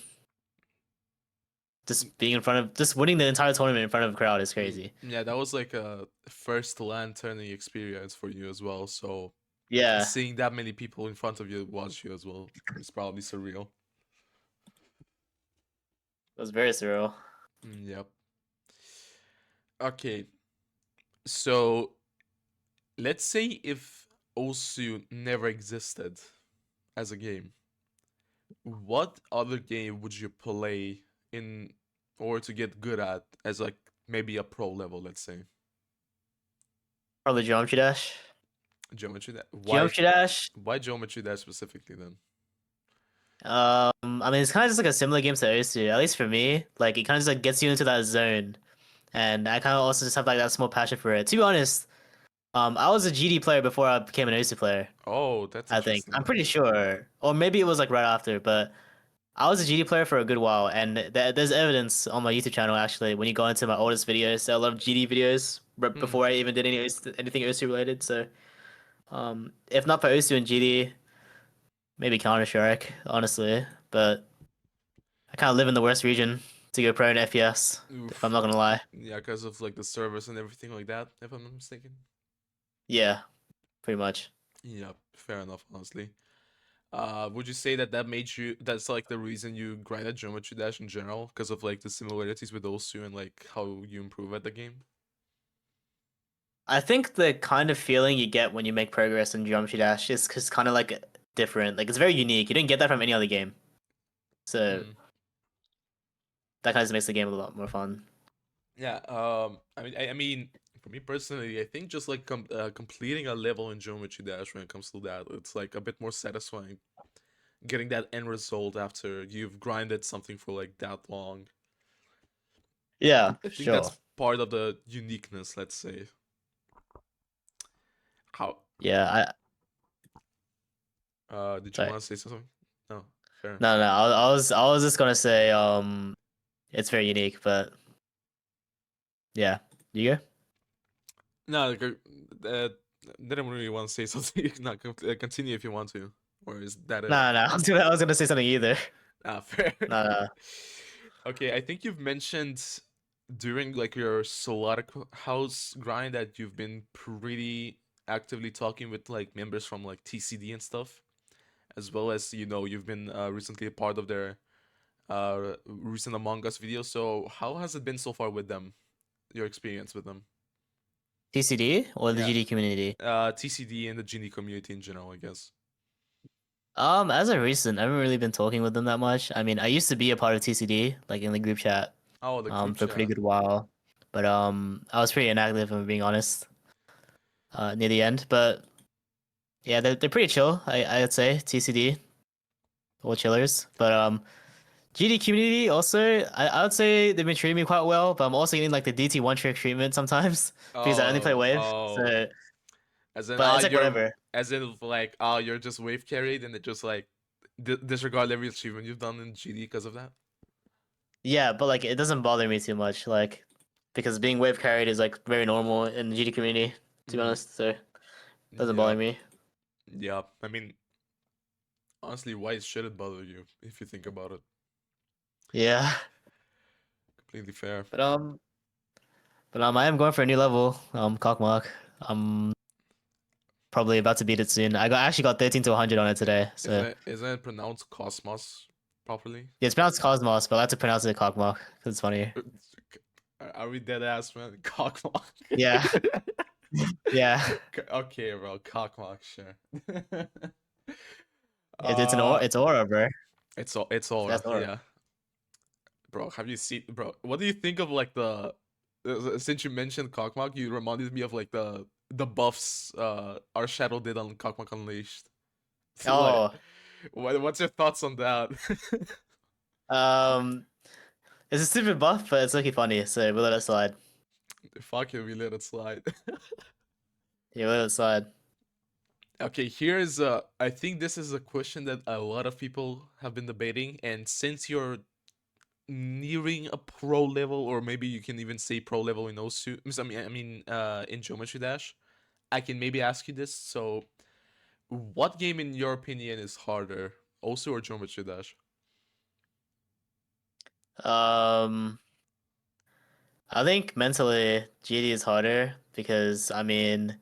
Speaker 2: just being in front of, just winning the entire tournament in front of a crowd is crazy.
Speaker 1: Yeah, that was like a first LAN turning experience for you as well. So
Speaker 2: Yeah,
Speaker 1: seeing that many people in front of you watch you as well is probably surreal.
Speaker 2: it was very surreal.
Speaker 1: Yep. Okay, so let's say if Osu never existed as a game, what other game would you play in order to get good at as like maybe a pro level, let's say?
Speaker 2: Probably Geometry Dash.
Speaker 1: Geometry Dash. Why
Speaker 2: Geometry Dash.
Speaker 1: Geometry Dash specifically then?
Speaker 2: I mean, it's kind of just like a similar game to Osu, at least for me. Like, it kind of just like gets you into that zone, and I kind of also just have like that small passion for it. To be honest, I was a GD player before I became an Osu player.
Speaker 1: Oh, that's
Speaker 2: I think I'm
Speaker 1: interesting.
Speaker 2: pretty sure, or maybe it was like right after, but I was a GD player for a good while, and there's evidence on my YouTube channel actually. When you go into my oldest videos, there are a lot of GD videos
Speaker 1: Hmm.
Speaker 2: before I even did anything OSU related. So, if not for OSU and GD, maybe Counter Strike, honestly. But I kind of live in the worst region to go pro in FPS, if I'm
Speaker 1: Oof.
Speaker 2: not gonna lie.
Speaker 1: Yeah, because of like the servers and everything like that, if I'm not mistaken.
Speaker 2: Yeah, pretty much.
Speaker 1: Yeah, fair enough, honestly. Would you say that that made you, that's like the reason you grinded Geometry Dash in general, because of like the similarities with those two and like how you improve at the game?
Speaker 2: I think the kind of feeling you get when you make progress in Geometry Dash is kind of like different. Like it's very unique. You didn't get that from any other game. So
Speaker 1: Hmm.
Speaker 2: that kind of makes the game a lot more fun.
Speaker 1: Yeah, I mean, for me personally, I think just like completing a level in Geometry Dash when it comes to that, it's like a bit more satisfying. Getting that end result after you've grinded something for like that long.
Speaker 2: Yeah,
Speaker 1: I think
Speaker 2: sure.
Speaker 1: that's part of the uniqueness, let's say. How
Speaker 2: Yeah,
Speaker 1: did you
Speaker 2: sorry.
Speaker 1: want to say something? No, fair.
Speaker 2: No, no, I was just gonna say it's very unique, but yeah. You go?
Speaker 1: No, like, didn't really want to say something. No, continue if you want to, or is that it?
Speaker 2: No, no, I was gonna say something either.
Speaker 1: Ah, fair.
Speaker 2: No, no.
Speaker 1: Okay, I think you've mentioned during like your Solaric house grind that you've been pretty actively talking with like members from like TCD and stuff, as well as you've been recently a part of their recent Among Us video. So how has it been so far with them? Your experience with them?
Speaker 2: TCD or the
Speaker 1: Yeah,
Speaker 2: GD community?
Speaker 1: TCD and the Genie community in general, I guess.
Speaker 2: As of recent, I haven't really been talking with them that much. I mean, I used to be a part of TCD, like in the group chat,
Speaker 1: Oh, the group
Speaker 2: for a pretty
Speaker 1: chat.
Speaker 2: good while, but I was pretty inactive, if I'm being honest, near the end. But yeah, they're pretty chill. I'd say TCD, all chillers. But GD community also, I would say they've been treating me quite well, but I'm also getting like the DT one trick treatment sometimes because I only play
Speaker 1: Oh,
Speaker 2: wave.
Speaker 1: oh.
Speaker 2: So,
Speaker 1: As in,
Speaker 2: but it's like
Speaker 1: you're,
Speaker 2: whatever.
Speaker 1: as in, like, you're just wave carried and it just like disregard every achievement you've done in GD because of that.
Speaker 2: Yeah, but like it doesn't bother me too much, like because being wave carried is like very normal in the GD community, to be
Speaker 1: Mm,
Speaker 2: honest. So it doesn't bother
Speaker 1: yeah,
Speaker 2: me.
Speaker 1: yeah. I mean, honestly, why should it bother you if you think about it?
Speaker 2: Yeah,
Speaker 1: Completely fair.
Speaker 2: but I am going for a new level. Kocmoc. I'm probably about to beat it soon. Actually got 13 to 100 on it today. So
Speaker 1: Isn't it pronounced Cosmos properly?
Speaker 2: yeah, it's pronounced Cosmos, but I like to pronounce it Kocmoc because it's funnier.
Speaker 1: Are we dead ass, man? Cockmock.
Speaker 2: Yeah, yeah.
Speaker 1: Okay, bro. Cockmock, sure.
Speaker 2: It's
Speaker 1: uh,
Speaker 2: it's aura, bro.
Speaker 1: it's aura,
Speaker 2: That's aura.
Speaker 1: yeah. Bro, have you seen, bro? What do you think of like the since you mentioned Kocmoc, you reminded me of like the buffs our shadow did on Kocmoc Unleashed. So, like,
Speaker 2: Oh,
Speaker 1: what's your thoughts on that?
Speaker 2: um, it's a stupid buff, but it's looking funny, so we'll let it slide.
Speaker 1: Fuck it, we let it slide.
Speaker 2: Yeah, we'll let it slide.
Speaker 1: Okay, here's I think this is a question that a lot of people have been debating, and since you're nearing a pro level, or maybe you can even say pro level in Osu. In Geometry Dash. I can maybe ask you this. So, what game, in your opinion, is harder, Osu or Geometry Dash?
Speaker 2: Um, I think mentally GD is harder because I mean,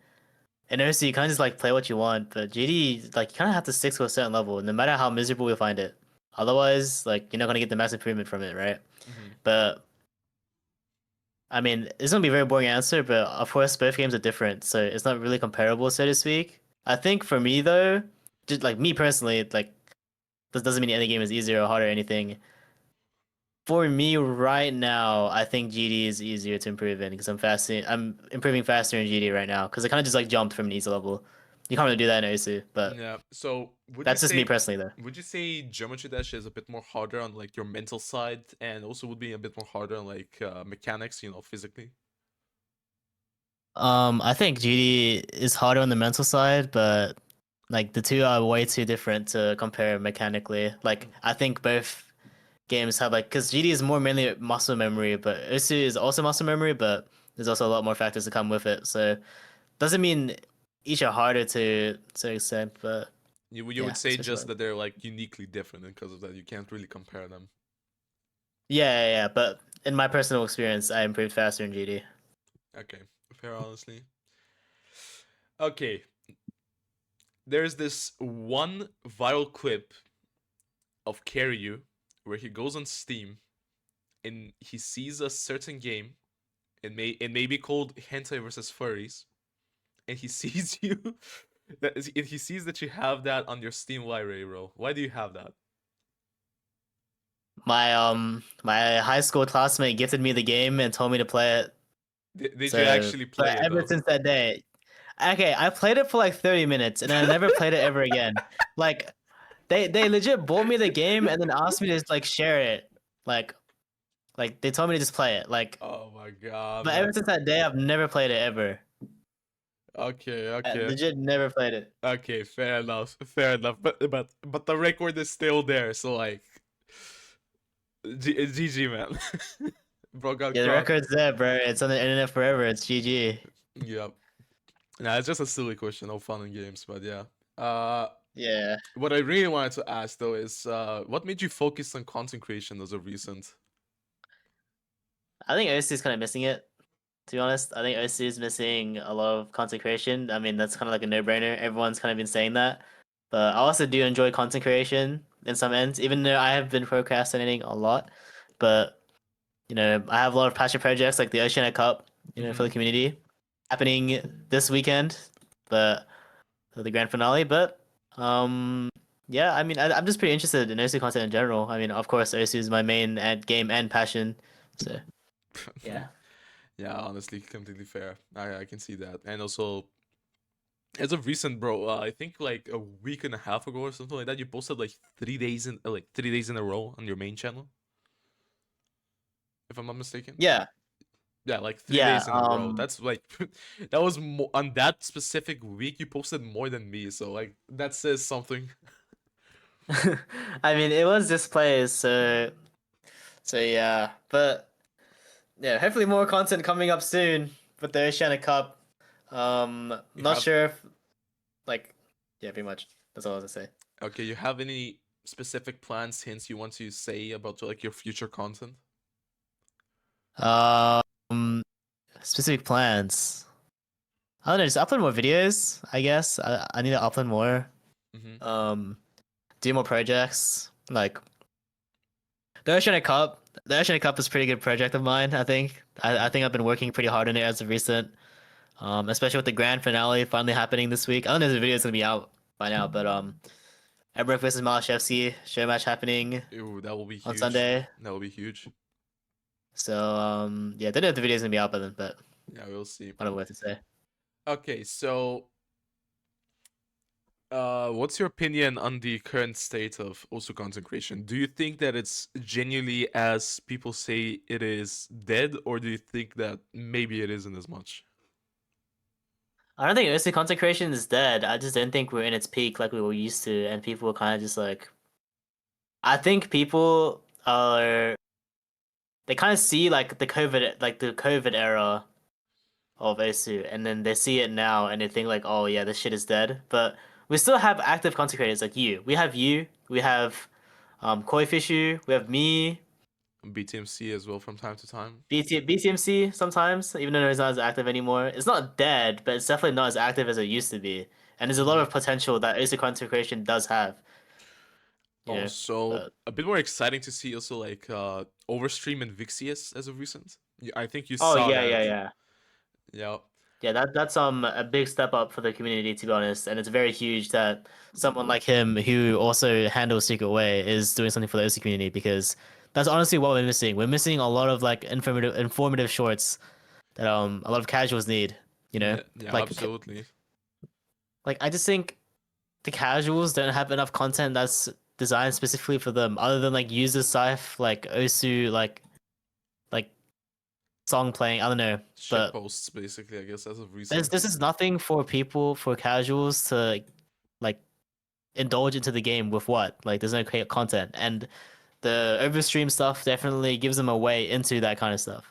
Speaker 2: in OC you kind of just like play what you want, but GD like you kind of have to stick to a certain level, no matter how miserable you find it. Otherwise, like you're not gonna get the mass improvement from it, right?
Speaker 1: Mm-hmm.
Speaker 2: But I mean, it's gonna be a very boring answer, but of course both games are different, so it's not really comparable, so to speak. I think for me though, just like me personally, like this doesn't mean any game is easier or harder or anything. For me right now, I think GD is easier to improve in because I'm improving faster in GD right now because I kind of just like jumped from an easy level. You can't really do that in OSU, but
Speaker 1: Yeah. So,
Speaker 2: that's just me personally though.
Speaker 1: would you say Geometry Dash is a bit more harder on like your mental side, and also would be a bit more harder on like mechanics, physically?
Speaker 2: I think GD is harder on the mental side, but like the two are way too different to compare mechanically. Like I think both games have like because GD is more mainly muscle memory, but OSU is also muscle memory, but there's also a lot more factors that come with it. So doesn't mean each are harder to an extent, but
Speaker 1: You would
Speaker 2: yeah,
Speaker 1: say
Speaker 2: especially
Speaker 1: just
Speaker 2: like
Speaker 1: that they're like uniquely different, and because of that, you can't really compare them.
Speaker 2: yeah. But in my personal experience, I improved faster in GD.
Speaker 1: Okay, fair, honestly. Okay, there's this one viral clip of Karyu where he goes on Steam and he sees a certain game. It may be called Hentai versus Furries, and he sees you. He sees that you have that on your Steam library, bro. Why do you have that?
Speaker 2: My high school classmate gifted me the game and told me to play it.
Speaker 1: Did you
Speaker 2: So,
Speaker 1: actually
Speaker 2: but
Speaker 1: play it
Speaker 2: ever
Speaker 1: though?
Speaker 2: since that day, okay, I played it for like 30 minutes and I never played it ever again. Like they legit bought me the game and then asked me to like share it. Like like they told me to just play it. Like
Speaker 1: Oh my god,
Speaker 2: but
Speaker 1: man.
Speaker 2: ever since that day, I've never played it ever.
Speaker 1: Okay,
Speaker 2: I
Speaker 1: okay.
Speaker 2: legit never played it.
Speaker 1: Okay, fair enough. Fair enough. But the record is still there, so like GG, man. Bro got
Speaker 2: Yeah, the
Speaker 1: caught.
Speaker 2: record's there, bro. It's on the internet forever. It's GG.
Speaker 1: Yep. Nah, it's just a silly question, no fun and games, but yeah. Uh
Speaker 2: Yeah.
Speaker 1: what I really wanted to ask though is what made you focus on content creation as of recent?
Speaker 2: I think OC is kind of missing it, to be honest. I think OC is missing a lot of content creation. I mean, that's kind of like a no-brainer. Everyone's kind of been saying that. But I also do enjoy content creation in some ends, even though I have been procrastinating a lot. But, I have a lot of passion projects like the Oceanic Cup, for
Speaker 1: Mm-hmm.
Speaker 2: the community happening this weekend, but for the grand finale. But, yeah, I mean, I'm just pretty interested in OC content in general. I mean, of course, OC is my main game and passion. So, yeah.
Speaker 1: Yeah, honestly, completely fair. I can see that. And also, as of recent, bro, I think like a week and a half ago or something like that, you posted like 3 days in 3 days in a row on your main channel, if I'm not mistaken.
Speaker 2: Yeah.
Speaker 1: Yeah, like three
Speaker 2: Yeah,
Speaker 1: days in a row. That's like that was on that specific week you posted more than me. So like that says something.
Speaker 2: I mean it was displays, so yeah. But yeah, hopefully more content coming up soon with the Oceanic Cup.
Speaker 1: You
Speaker 2: Not
Speaker 1: have
Speaker 2: sure if like yeah, pretty much. That's all I was to say.
Speaker 1: Okay. You have any specific plans, hints you want to say about like your future content?
Speaker 2: Um Specific plans. I don't know, just upload more videos, I guess. I need to upload more.
Speaker 1: Mm-hmm.
Speaker 2: Um do more projects. Like the Oceanic Cup. The Oceanic Cup is a pretty good project of mine, I think. I think I've been working pretty hard on it as of recent. Especially with the grand finale finally happening this week. I don't know if the video is gonna be out by now, but Mrekk versus Maliszewski show match happening
Speaker 1: Ew, that will be
Speaker 2: on
Speaker 1: huge.
Speaker 2: Sunday.
Speaker 1: That will be huge.
Speaker 2: So yeah, don't know if the video is gonna be out by then, but
Speaker 1: Yeah, we'll see.
Speaker 2: I don't know what to say.
Speaker 1: Okay, so what's your opinion on the current state of also content creation? Do you think that it's genuinely as people say it is dead, or do you think that maybe it isn't as much?
Speaker 2: I don't think OC content creation is dead. I just don't think we're in its peak like we were used to, and people were kind of just like. I think people are. they kind of see like the COVID era of Osu, and then they see it now and they think like, oh yeah, this shit is dead. But we still have active content creators like you. We have Koi Fishu, we have me,
Speaker 1: BTMC as well from time to time.
Speaker 2: BTMC sometimes, even though it's not as active anymore. It's not dead, but it's definitely not as active as it used to be. And there's a lot
Speaker 1: Hmm.
Speaker 2: of potential that Osu content creation does have, you know.
Speaker 1: Also,
Speaker 2: But
Speaker 1: a bit more exciting to see also like Overstream and Vixius as of recent. I think you
Speaker 2: oh
Speaker 1: saw
Speaker 2: yeah,
Speaker 1: that.
Speaker 2: yeah, yeah.
Speaker 1: Yeah.
Speaker 2: Yeah, that's a big step up for the community, to be honest, and it's very huge that someone like him who also handles Secret Way is doing something for the OC community, because that's honestly what we're missing. We're missing a lot of like informative shorts that a lot of casuals need, you know?
Speaker 1: Yeah, yeah,
Speaker 2: Like
Speaker 1: absolutely.
Speaker 2: I just think the casuals don't have enough content that's designed specifically for them, other than like user scythe, like Osu, like song playing. I don't know,
Speaker 1: Shit
Speaker 2: but
Speaker 1: posts basically, I guess, as of
Speaker 2: there's
Speaker 1: recent.
Speaker 2: this is nothing for people for casuals to like indulge into the game with what like there's no create content, and the overstream stuff definitely gives them a way into that kind of stuff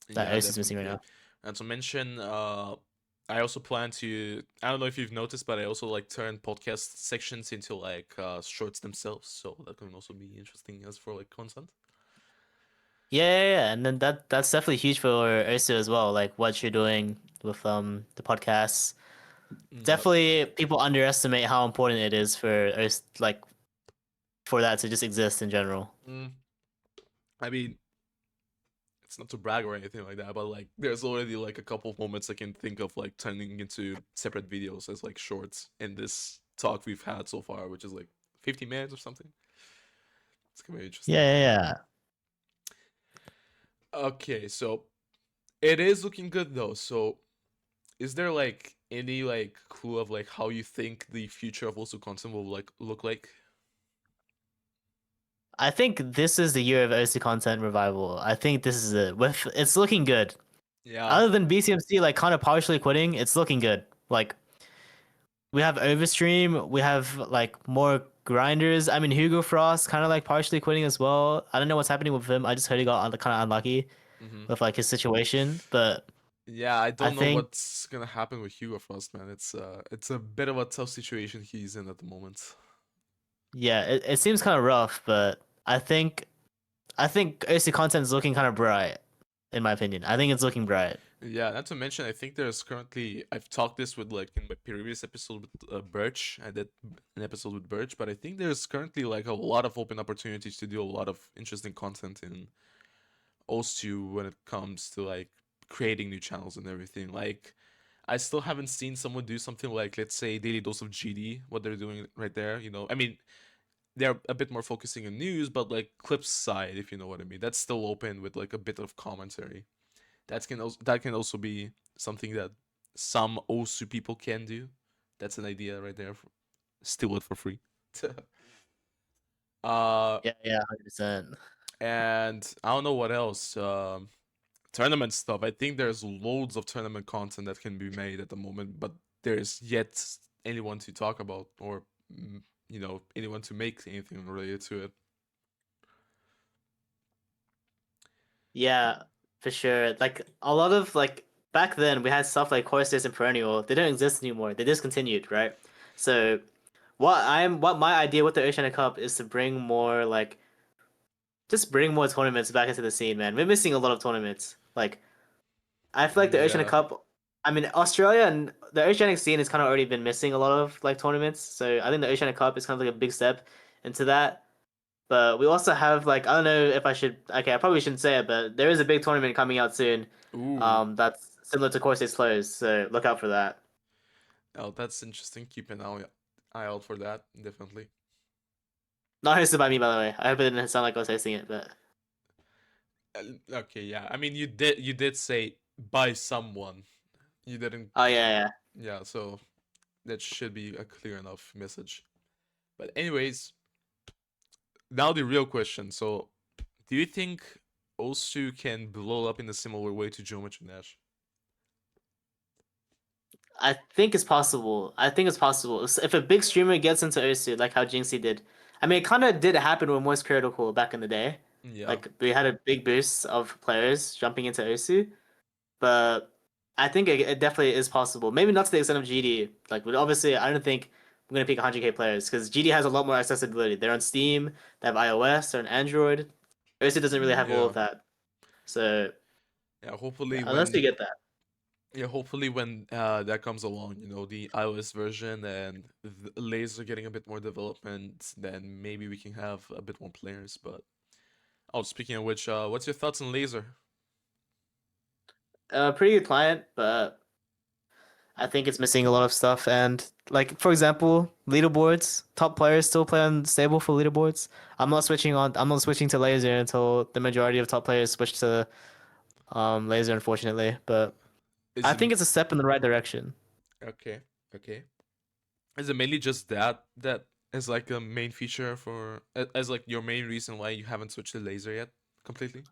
Speaker 2: that
Speaker 1: Yeah,
Speaker 2: OC is missing right
Speaker 1: definitely.
Speaker 2: now.
Speaker 1: And to mention, I also plan to. I don't know if you've noticed, but I also like turn podcast sections into like shorts themselves, so that can also be interesting as for like content.
Speaker 2: Yeah, yeah, yeah. And then that's definitely huge for OC as well, like what you're doing with the podcasts.
Speaker 1: Yeah.
Speaker 2: Definitely people underestimate how important it is for OC, like for that to just exist in general.
Speaker 1: Mm, I mean, it's not to brag or anything like that, but like, there's already like a couple of moments I can think of like turning into separate videos as like shorts in this talk we've had so far, which is like 50 minutes or something. It's gonna be interesting.
Speaker 2: Yeah, yeah, yeah.
Speaker 1: Okay, so it is looking good though. So is there like any like clue of like how you think the future of also content will like look like?
Speaker 2: I think this is the year of OC content revival. I think this is it. With it's looking good.
Speaker 1: Yeah.
Speaker 2: Other than BCMC like kind of partially quitting, it's looking good. Like we have Overstream, we have like more grinders. I mean Hugo Frost kind of like partially quitting as well. I don't know what's happening with him. I just heard he got kind of unlucky
Speaker 1: Hmm.
Speaker 2: with like his situation, but
Speaker 1: Yeah, I
Speaker 2: I
Speaker 1: don't know
Speaker 2: think
Speaker 1: what's gonna happen with Hugo Frost, man. It's a bit of a tough situation he's in at the moment.
Speaker 2: yeah, it seems kind of rough, but I think OC content is looking kind of bright in my opinion. I think it's looking bright.
Speaker 1: Yeah, not to mention, I think there's currently I've talked this with like in my previous episode with Birch. I did an episode with Birch, but I think there's currently like a lot of open opportunities to do a lot of interesting content in OSU when it comes to like creating new channels and everything. Like, I still haven't seen someone do something like, let's say, Daily Dose of GD, what they're doing right there. I mean, they're a bit more focusing on news, but like clips side, if you know what I mean. That's still open with like a bit of commentary. That can also be something that some OSU people can do. That's an idea right there. Steal it for free. uh,
Speaker 2: Yeah, yeah, 100%.
Speaker 1: and I don't know what else. Tournament stuff. I think there's loads of tournament content that can be made at the moment, but there's yet anyone to talk about or anyone to make anything related to it.
Speaker 2: Yeah, for sure. Like a lot of like back then we had stuff like Courses and Perennial. They don't exist anymore. They discontinued, right? So what my idea with the Oceania Cup is to bring more like just bring more tournaments back into the scene, man. We're missing a lot of tournaments. Like I feel like the Oceania
Speaker 1: Yeah.
Speaker 2: Cup. I mean, Australia and the Oceanic scene has kind of already been missing a lot of like tournaments. So I think the Oceania Cup is kind of like a big step into that. But we also have like I don't know if I should. Okay, I probably shouldn't say it, but there is a big tournament coming out soon.
Speaker 1: Ooh.
Speaker 2: That's similar to Courses Close. So look out for that.
Speaker 1: Oh, that's interesting. Keep an eye out for that. Definitely.
Speaker 2: Not hosted by me, by the way. I hope it didn't sound like I was hosting it, but
Speaker 1: Okay. Yeah. I mean, you did say by someone. You didn't.
Speaker 2: oh yeah, yeah.
Speaker 1: Yeah. So that should be a clear enough message. But anyways, now the real question. So, do you think Osu can blow up in a similar way to Geometry Dash?
Speaker 2: I think it's possible. I think it's possible if a big streamer gets into Osu like how Jinxie did. I mean, it kind of did happen with Moist Critical back in the day.
Speaker 1: Yeah.
Speaker 2: Like we had a big boost of players jumping into Osu, but I think it definitely is possible. Maybe not to the extent of GD. Like, but obviously, I don't think I'm gonna pick 100K players because GD has a lot more accessibility. They're on Steam, they have iOS, they're on Android. Osu doesn't really have all
Speaker 1: Yeah.
Speaker 2: of that. So
Speaker 1: Yeah, hopefully
Speaker 2: yeah, unless you
Speaker 1: when
Speaker 2: get that.
Speaker 1: that comes along, the iOS version and the Laser getting a bit more development, then maybe we can have a bit more players. But oh, speaking of which, what's your thoughts on Laser?
Speaker 2: Pretty good client, but I think it's missing a lot of stuff. And like for example, leaderboards, top players still play on stable for leaderboards. I'm not switching to Lazer until the majority of top players switch to Lazer, unfortunately. But
Speaker 1: Is
Speaker 2: I
Speaker 1: it
Speaker 2: think it's a step in the right direction.
Speaker 1: okay? Okay. Is it mainly just that is like a main feature as like your main reason why you haven't switched to Laser yet completely?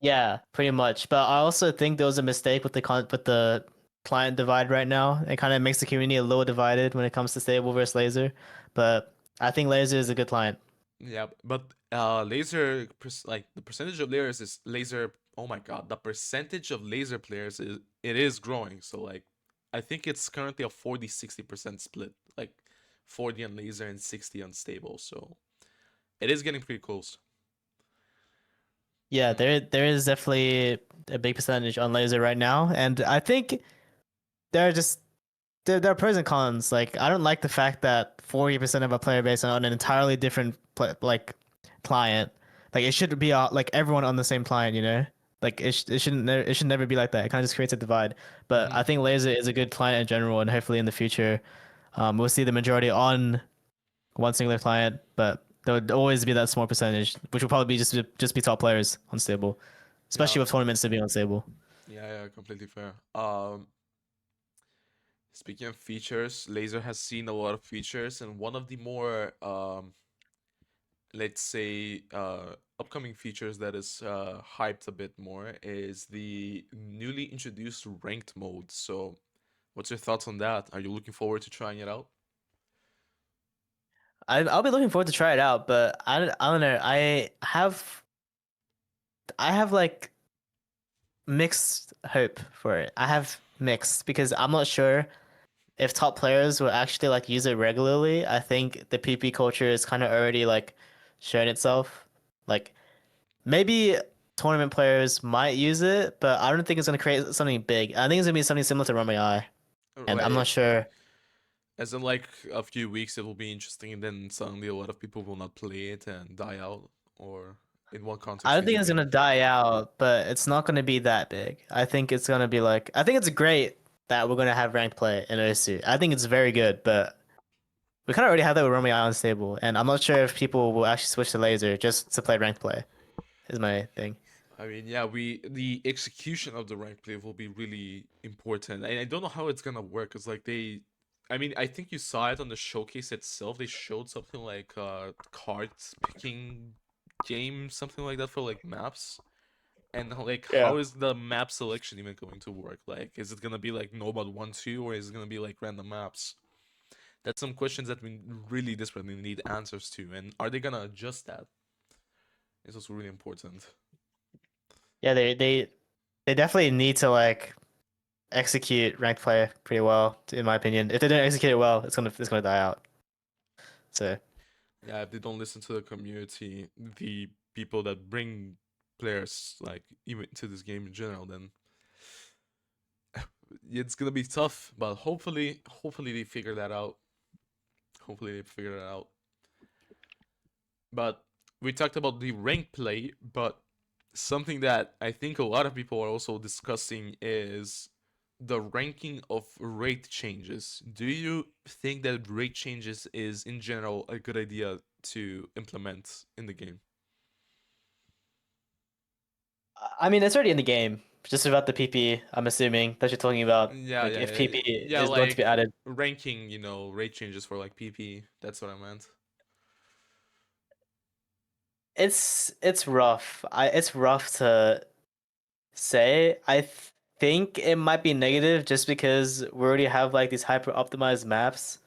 Speaker 2: Yeah, pretty much. But I also think there was a mistake with the client divide right now. It kind of makes the community a little divided when it comes to stable versus Laser. But I think Laser is a good client.
Speaker 1: Yeah, but like the percentage of layers is laser. Oh my god, the percentage of laser players is growing. So like, I think it's currently a 40-60% split, like 40 on laser and 60 on stable. So it is getting pretty close.
Speaker 2: Yeah,
Speaker 1: Mm,
Speaker 2: there is definitely a big percentage on Laser right now, and I think there are just there are pros and cons. Like I don't like the fact that 40% of our player base are on an entirely different client. Like it should be like everyone on the same client, you know? Like it should never be like that. It kind of just creates a divide. But
Speaker 1: mm-hmm.
Speaker 2: I think Laser is a good client in general, and hopefully in the future, we'll see the majority on one singular client. But there would always be that small percentage, which will probably be just be top players on stable,
Speaker 1: Yeah,
Speaker 2: especially with tournaments to be on stable.
Speaker 1: yeah, completely fair. Speaking of features, Laser has seen a lot of features, and one of the more let's say upcoming features that is hyped a bit more is the newly introduced ranked mode. So what's your thoughts on that? Are you looking forward to trying it out?
Speaker 2: I'll be looking forward to try it out, but I don't know. I have like mixed hope for it. I have mixed because I'm not sure if top players will actually like use it regularly. I think the PP culture is kind of already like shown itself. Like maybe tournament players might use it, but I don't think it's gonna create something big. I think it's gonna be something similar to Run AI, and I'm not
Speaker 1: Like,
Speaker 2: sure.
Speaker 1: as in like a few weeks it will be interesting and then suddenly a lot of people will not play it and die out, or in what
Speaker 2: I
Speaker 1: context
Speaker 2: don't
Speaker 1: did
Speaker 2: think
Speaker 1: you
Speaker 2: it's
Speaker 1: mean?
Speaker 2: gonna die out, but it's not gonna be that big. I think it's gonna be like I think it's great that we're gonna have ranked play in OSU. I think it's very good, but we kind of already have that with Romy Island stable, and I'm not sure if people will actually switch to Laser just to play ranked play. Is my thing.
Speaker 1: I mean, yeah, we the execution of the rank play will be really important, and I don't know how it's gonna work. Cause like I mean, I think you saw it on the showcase itself. They showed something like cards picking game, something like that for like maps, and like
Speaker 2: Yeah.
Speaker 1: how is the map selection even going to work? Like, is it gonna be like Nomad 1-2, or is it gonna be like random maps? That's some questions that we really desperately need answers to, and are they gonna adjust that? It's also really important.
Speaker 2: Yeah, they definitely need to like execute ranked play pretty well, in my opinion. If they don't execute it well, it's gonna die out. So
Speaker 1: Yeah, if they don't listen to the community, the people that bring players like even to this game in general, then it's gonna be tough. But hopefully they figure that out. Hopefully they figure that out. But we talked about the rank play, but something that I think a lot of people are also discussing is the ranking of rate changes. Do you think that rate changes is in general a good idea to implement in the game?
Speaker 2: I mean, it's already in the game. Just about the PP, I'm assuming that you're talking about.
Speaker 1: Yeah,
Speaker 2: Like
Speaker 1: yeah,
Speaker 2: if
Speaker 1: yeah,
Speaker 2: PP
Speaker 1: yeah.
Speaker 2: is going to be
Speaker 1: Like
Speaker 2: added.
Speaker 1: ranking, rate changes for like PP. That's what I meant.
Speaker 2: It's rough. It's rough to say. Think it might be negative just because we already have like these hyper optimized maps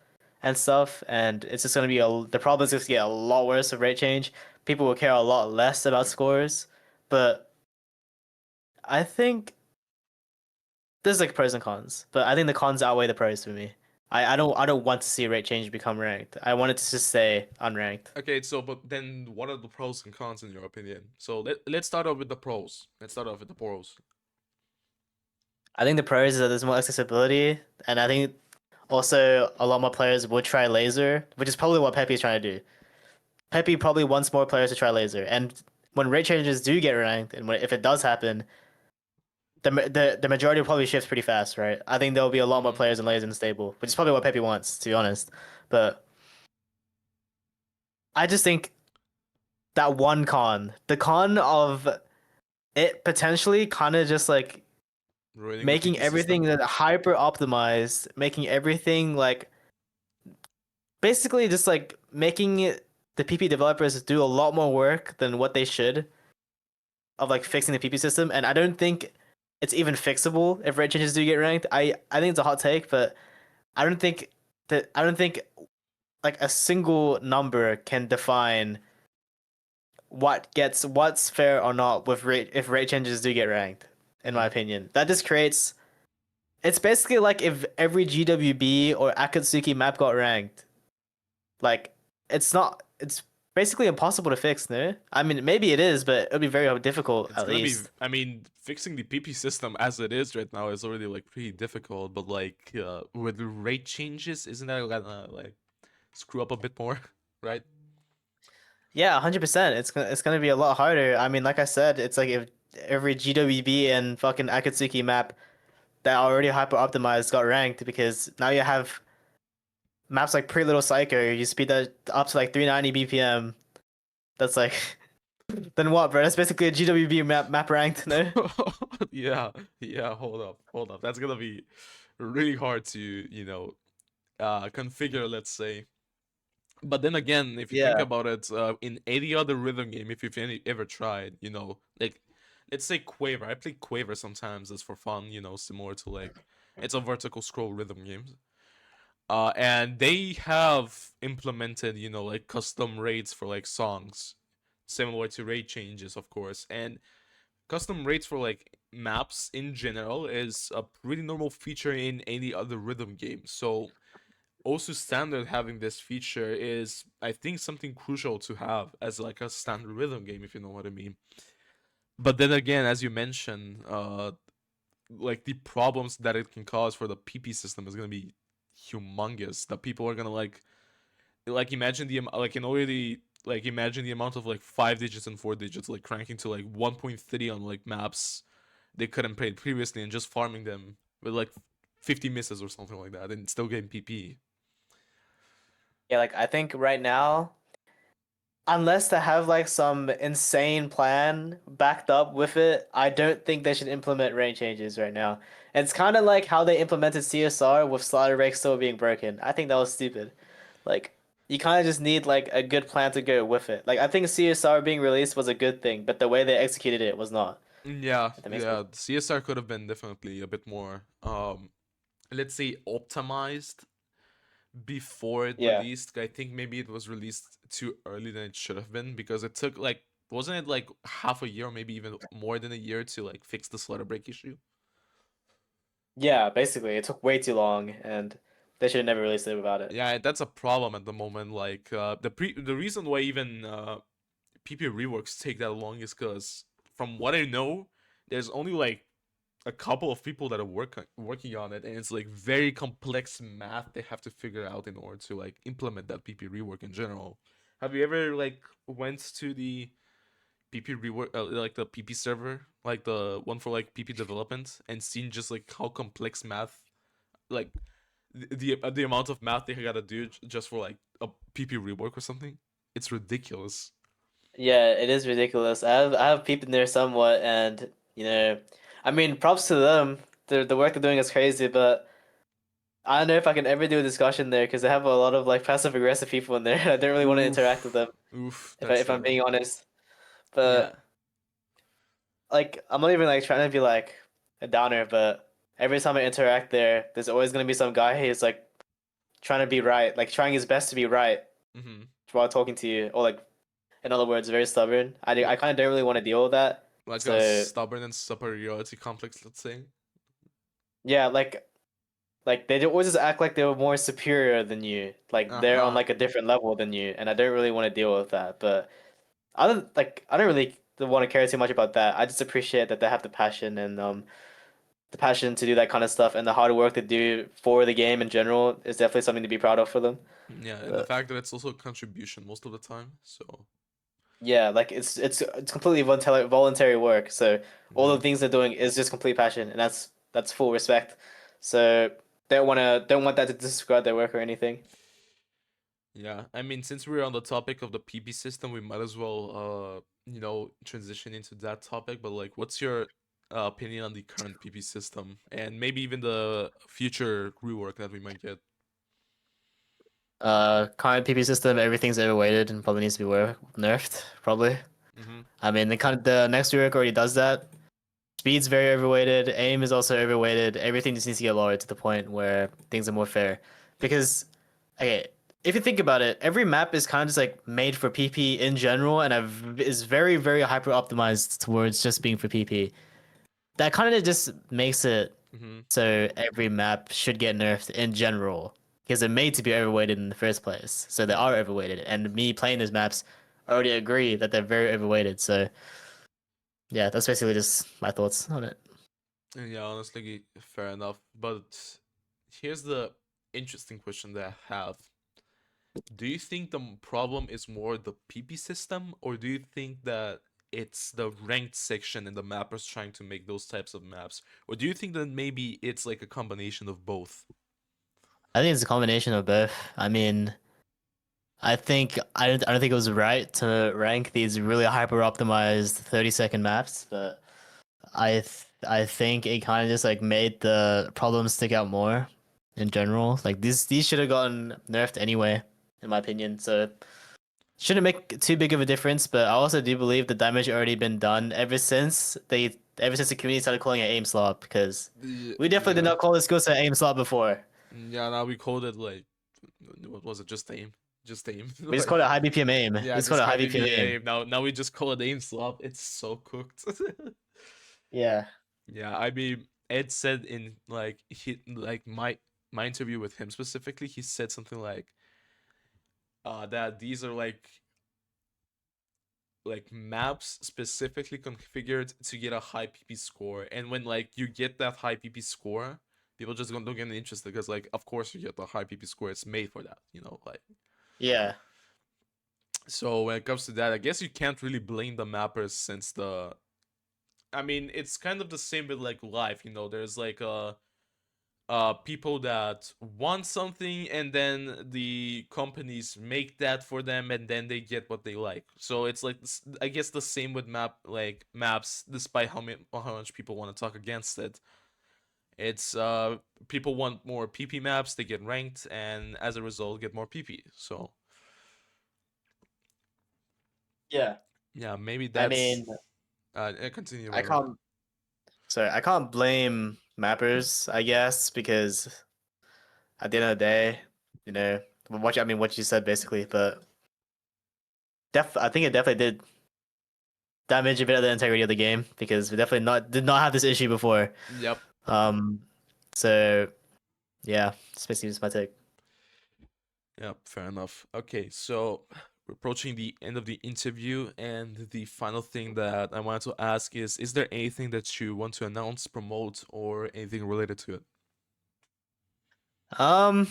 Speaker 2: and stuff, and it's just gonna be the problem is just get a lot worse with rate change. people will care a lot less about scores. But I think there's like pros and cons, but I think the cons outweigh the pros for me. I don't want to see rate change become ranked. I want it to just stay unranked.
Speaker 1: Okay, so but then what are the pros and cons in your opinion? So let's start off with the pros. Let's start off with the pros.
Speaker 2: I think the pros is that there's more accessibility, and I think also a lot more players would try Laser, which is probably what Pepe is trying to do. Pepe probably wants more players to try Laser, and when rate changes do get ranked, and if it does happen, the majority will probably shift pretty fast, right? I think there'll be a lot more
Speaker 1: Mhm.
Speaker 2: players in Laser and stable, which is probably what Pepe wants, to be honest. But I just think that one con, the con of it potentially kind of just like
Speaker 1: Ruining the
Speaker 2: making
Speaker 1: PP
Speaker 2: everything
Speaker 1: system.
Speaker 2: that hyper optimized, making everything like basically just like making the PP developers do a lot more work than what they should of like fixing the PP system, and I don't think it's even fixable if rate changes do get ranked. I think it's a hot take, but I don't think like a single number can define what's fair or not with rate if rate changes do get ranked. In my
Speaker 1: Mhm.
Speaker 2: opinion, that just creates. It's basically like if every GWB or Akatsuki map got ranked. Like it's not. It's basically impossible to fix. No, I mean maybe it is, but it'll be very difficult
Speaker 1: It's
Speaker 2: at
Speaker 1: gonna be.
Speaker 2: least.
Speaker 1: I mean, fixing the PP system as it is right now is already like pretty difficult. But like with rate changes, isn't that gonna like screw up a bit more, right?
Speaker 2: Yeah, 100%. It's gonna be a lot harder. I mean, like I said, it's like if every GWB and fucking Akatsuki map that are already hyper optimized got ranked because now you have maps like Pretty Little Psycho. You speed that up to like 390 BPM. That's like then what, bro? That's basically a GWB map ranked. No.
Speaker 1: Yeah, yeah. Hold up. That's gonna be really hard to configure. Let's say. But then again, if you think
Speaker 2: Yeah.
Speaker 1: about it, in any other rhythm game, if you've ever tried, like let's say Quaver. I play Quaver sometimes just for fun, similar to like it's a vertical scroll rhythm game. And they have implemented, like custom rates for like songs, similar to rate changes, of course. And custom rates for like maps in general is a pretty normal feature in any other rhythm game. So also standard having this feature is I think something crucial to have as like a standard rhythm game, if you know what I mean. But then again, as you mentioned, like the problems that it can cause for the PP system is gonna be humongous. That people are gonna like imagine like in already like imagine the amount of like 5 digits and 4 digits like cranking to like 1.3 on like maps they couldn't play previously and just farming them with like 50 misses or something like that and still getting PP.
Speaker 2: Yeah, like I think right now, unless they have like some insane plan backed up with it, I don't think they should implement range changes right now. It's kind of like how they implemented CSR with Slaughter Rake still being broken. I think that was stupid. Like you kind of just need like a good plan to go with it. Like I think CSR being released was a good thing, but the way they executed it was not.
Speaker 1: Yeah,
Speaker 2: If that makes sense.
Speaker 1: yeah. CSR could have been definitely a bit more, let's say, optimized before it
Speaker 2: Yeah.
Speaker 1: released. I think maybe it was released too early than it should have been because it took like, wasn't it like half a year, or maybe even more than a year to like fix the slutter break issue?
Speaker 2: Yeah, basically, it took way too long, and they should have never released it without it.
Speaker 1: Yeah, that's a problem at the moment. Like, the reason why even PP reworks take that long is because, from what I know, there's only like a couple of people that are working on it, and it's like very complex math they have to figure out in order to like implement that PP rework in general. Have you ever like went to the PP rework, like the PP server, like the one for like PP development, and seen just like how complex math, like the amount of math they gotta do just for like a PP rework or something? It's ridiculous.
Speaker 2: Yeah, it is ridiculous. I have peeped in there somewhat, and I mean, props to them. The work they're doing is crazy, but I don't know if I can ever do a discussion there because they have a lot of like passive aggressive people in there. I don't really want to interact with them
Speaker 1: Oof, oof.
Speaker 2: if I'm being honest.
Speaker 1: Yeah.
Speaker 2: But like, I'm not even like trying to be like a downer, but every time I interact there, there's always gonna be some guy who's like trying to be right, like trying his best to be right
Speaker 1: Mm-hmm.
Speaker 2: while talking to you, or like In other words, very stubborn. I kind of don't really want to deal with that.
Speaker 1: Like a
Speaker 2: So
Speaker 1: stubborn and superiority complex, let's say.
Speaker 2: yeah, like they always just act like they were more superior than you. Like they're on
Speaker 1: Uh-huh.
Speaker 2: like a different level than you, and I don't really want to deal with that. But I don't really want to care too much about that. I just appreciate that they have the passion and the passion to do that kind of stuff and the hard work to do for the game in general is definitely something to be proud of for them.
Speaker 1: Yeah, and the
Speaker 2: But
Speaker 1: fact that it's also a contribution most of the time. So,
Speaker 2: yeah, like it's completely voluntary work. So all
Speaker 1: yeah.
Speaker 2: the things they're doing is just complete passion, and that's full respect. So don't want that to disregard their work or anything.
Speaker 1: Yeah, I mean, since we're on the topic of the PP system, we might as well, transition into that topic. But like, what's your opinion on the current PP system, and maybe even the future rework that we might get?
Speaker 2: Current PP system, everything's overweighted and probably needs to be nerfed. Probably.
Speaker 1: Mm-hmm.
Speaker 2: I mean, the next rework already does that. Speed's very overweighted. Aim is also overweighted. Everything just needs to get lowered to the point where things are more fair. Because, okay, if you think about it, every map is kind of just like made for PP in general, and is very, very hyper optimized towards just being for PP. That kind of just makes it
Speaker 1: Mm-hmm.
Speaker 2: so every map should get nerfed in general because they're made to be overweighted in the first place. So they are overweighted, and me playing those maps, I already agree that they're very overweighted. So yeah, that's basically just my thoughts on it.
Speaker 1: Yeah, honestly, fair enough. But here's the interesting question that I have. Do you think the problem is more the PP system, or do you think that it's the ranked section and the mappers trying to make those types of maps? Or do you think that maybe it's like a combination of both?
Speaker 2: I think it's a combination of both. I mean, I don't think it was right to rank these really hyper optimized 30-second maps, but I think it kind of just like made the problems stick out more in general. Like these should have gotten nerfed anyway, in my opinion. So shouldn't make too big of a difference. But I also do believe the damage already been done ever since the community started calling it aim slot because we definitely did
Speaker 1: Yeah.
Speaker 2: not call this skill set aim slot before.
Speaker 1: Yeah, now we called it like, what was it? Just aim. Just aim.
Speaker 2: We just
Speaker 1: Like,
Speaker 2: called it high BPM aim. We
Speaker 1: yeah,
Speaker 2: just called
Speaker 1: just
Speaker 2: it
Speaker 1: high
Speaker 2: high BPM
Speaker 1: BBA
Speaker 2: aim.
Speaker 1: aim. Now we just call it aim swap. It's so cooked.
Speaker 2: Yeah.
Speaker 1: Yeah, I mean, Ed said in like my interview with him specifically, he said something that these are like maps specifically configured to get a high PP score, and when like you get that high PP score, people just don't get interested because like of course you get the high PP score. It's made for that, like.
Speaker 2: Yeah.
Speaker 1: So when it comes to that, I guess you can't really blame the mappers since I mean, it's kind of the same with like life, there's like people that want something and then the companies make that for them and then they get what they like. So it's like I guess the same with maps, despite how much people want to talk against it. It's people want more PP maps, they get ranked, and as a result get more PP. So
Speaker 2: Yeah.
Speaker 1: yeah, maybe
Speaker 2: I
Speaker 1: that's
Speaker 2: mean,
Speaker 1: continue
Speaker 2: I
Speaker 1: whatever.
Speaker 2: can't. Sorry, I can't blame mappers, I guess, because at the end of the day, you know, what you said basically, but I think it definitely did damage a bit of the integrity of the game because we definitely not did not have this issue before.
Speaker 1: Yep.
Speaker 2: Um, so yeah, it's basically just my take.
Speaker 1: Yeah, fair enough. Okay, so we're approaching the end of the interview, and the final thing that I wanted to ask is there anything that you want to announce, promote, or anything related to it?
Speaker 2: Um,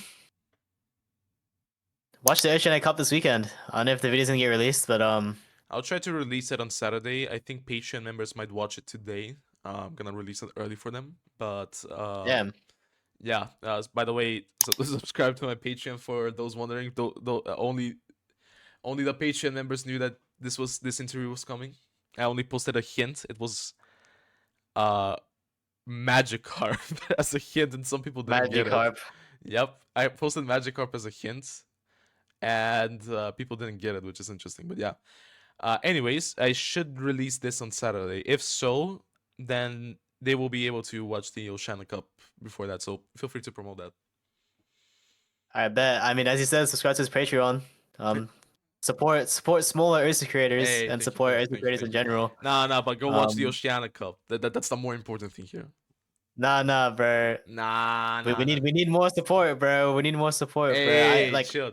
Speaker 2: watch the Oceanic Cup this weekend. I don't know if the video's gonna get released, but
Speaker 1: I'll try to release it on Saturday. I think Patreon members might watch it today. I'm gonna release it early for them, but
Speaker 2: yeah,
Speaker 1: yeah. By the way, so subscribe to my Patreon for those wondering. Though only the Patreon members knew that this interview was coming. I only posted a hint. It was uh Magikarp as a hint, and some people didn't get it.
Speaker 2: Magikarp.
Speaker 1: Yep, I posted Magikarp as a hint, and people didn't get it, which is interesting. But yeah. Anyways, I should release this on Saturday. If so, then they will be able to watch the Oceania Cup before that. So feel free to promote that.
Speaker 2: I bet. I mean, as you said, subscribe to his Patreon. Um, support smaller Ursa creators
Speaker 1: Hey,
Speaker 2: and
Speaker 1: thank you,
Speaker 2: support
Speaker 1: thank you,
Speaker 2: Ursa
Speaker 1: thank you,
Speaker 2: creators in
Speaker 1: thank you.
Speaker 2: general.
Speaker 1: Nah, but go watch the
Speaker 2: Um,
Speaker 1: Oceanic Cup. That's the more important thing here.
Speaker 2: nah, bro. We need more support, bro. We need more support, bro. I
Speaker 1: Hey,
Speaker 2: like
Speaker 1: chill.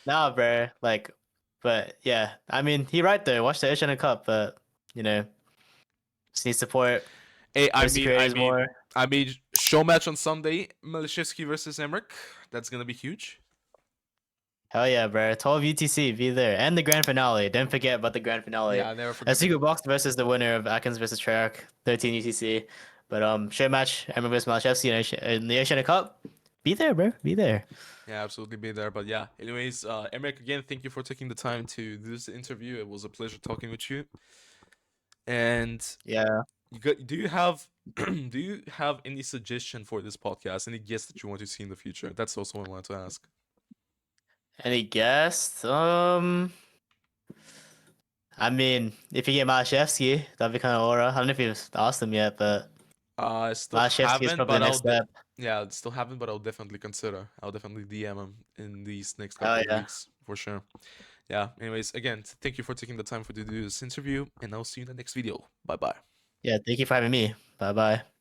Speaker 2: nah, bro. Like, but yeah. I mean, he right there. Watch the Oceanic Cup, but you know, just need support
Speaker 1: Hey,
Speaker 2: Ursa creators more.
Speaker 1: show match on Sunday, maliszewski versus Mrekk. That's gonna be huge.
Speaker 2: Hell yeah, bro. 12 UTC, be there. And the grand finale. Don't forget about the grand finale.
Speaker 1: Yeah, never
Speaker 2: A
Speaker 1: forget.
Speaker 2: secret box versus the winner of Atkins versus Treyarch, 13 UTC. But show match, Emma versus Maliszewski in the Oceanic Cup. Be there, bro. Be there.
Speaker 1: Yeah, absolutely be there. But yeah, anyways, Emmerich, again, thank you for taking the time to do this interview. It was a pleasure talking with you. And
Speaker 2: Yeah.
Speaker 1: do you have do you have any suggestion for this podcast? Any guests that you want to see in the future? That's also what I wanted to ask.
Speaker 2: Any guests? I mean, if you get Maliszewski, that'd be kind of aura. I don't know if you've asked him yet, but
Speaker 1: I still
Speaker 2: Maliszewski is
Speaker 1: haven't,
Speaker 2: probably
Speaker 1: but
Speaker 2: the next step.
Speaker 1: yeah, still haven't, but I'll definitely consider. I'll definitely DM him in these next
Speaker 2: Oh
Speaker 1: couple of
Speaker 2: yeah.
Speaker 1: weeks for sure. Yeah. Anyways, again, thank you for taking the time to do this interview, and I'll see you in the next video. Bye bye.
Speaker 2: Yeah, thank you for having me. Bye bye.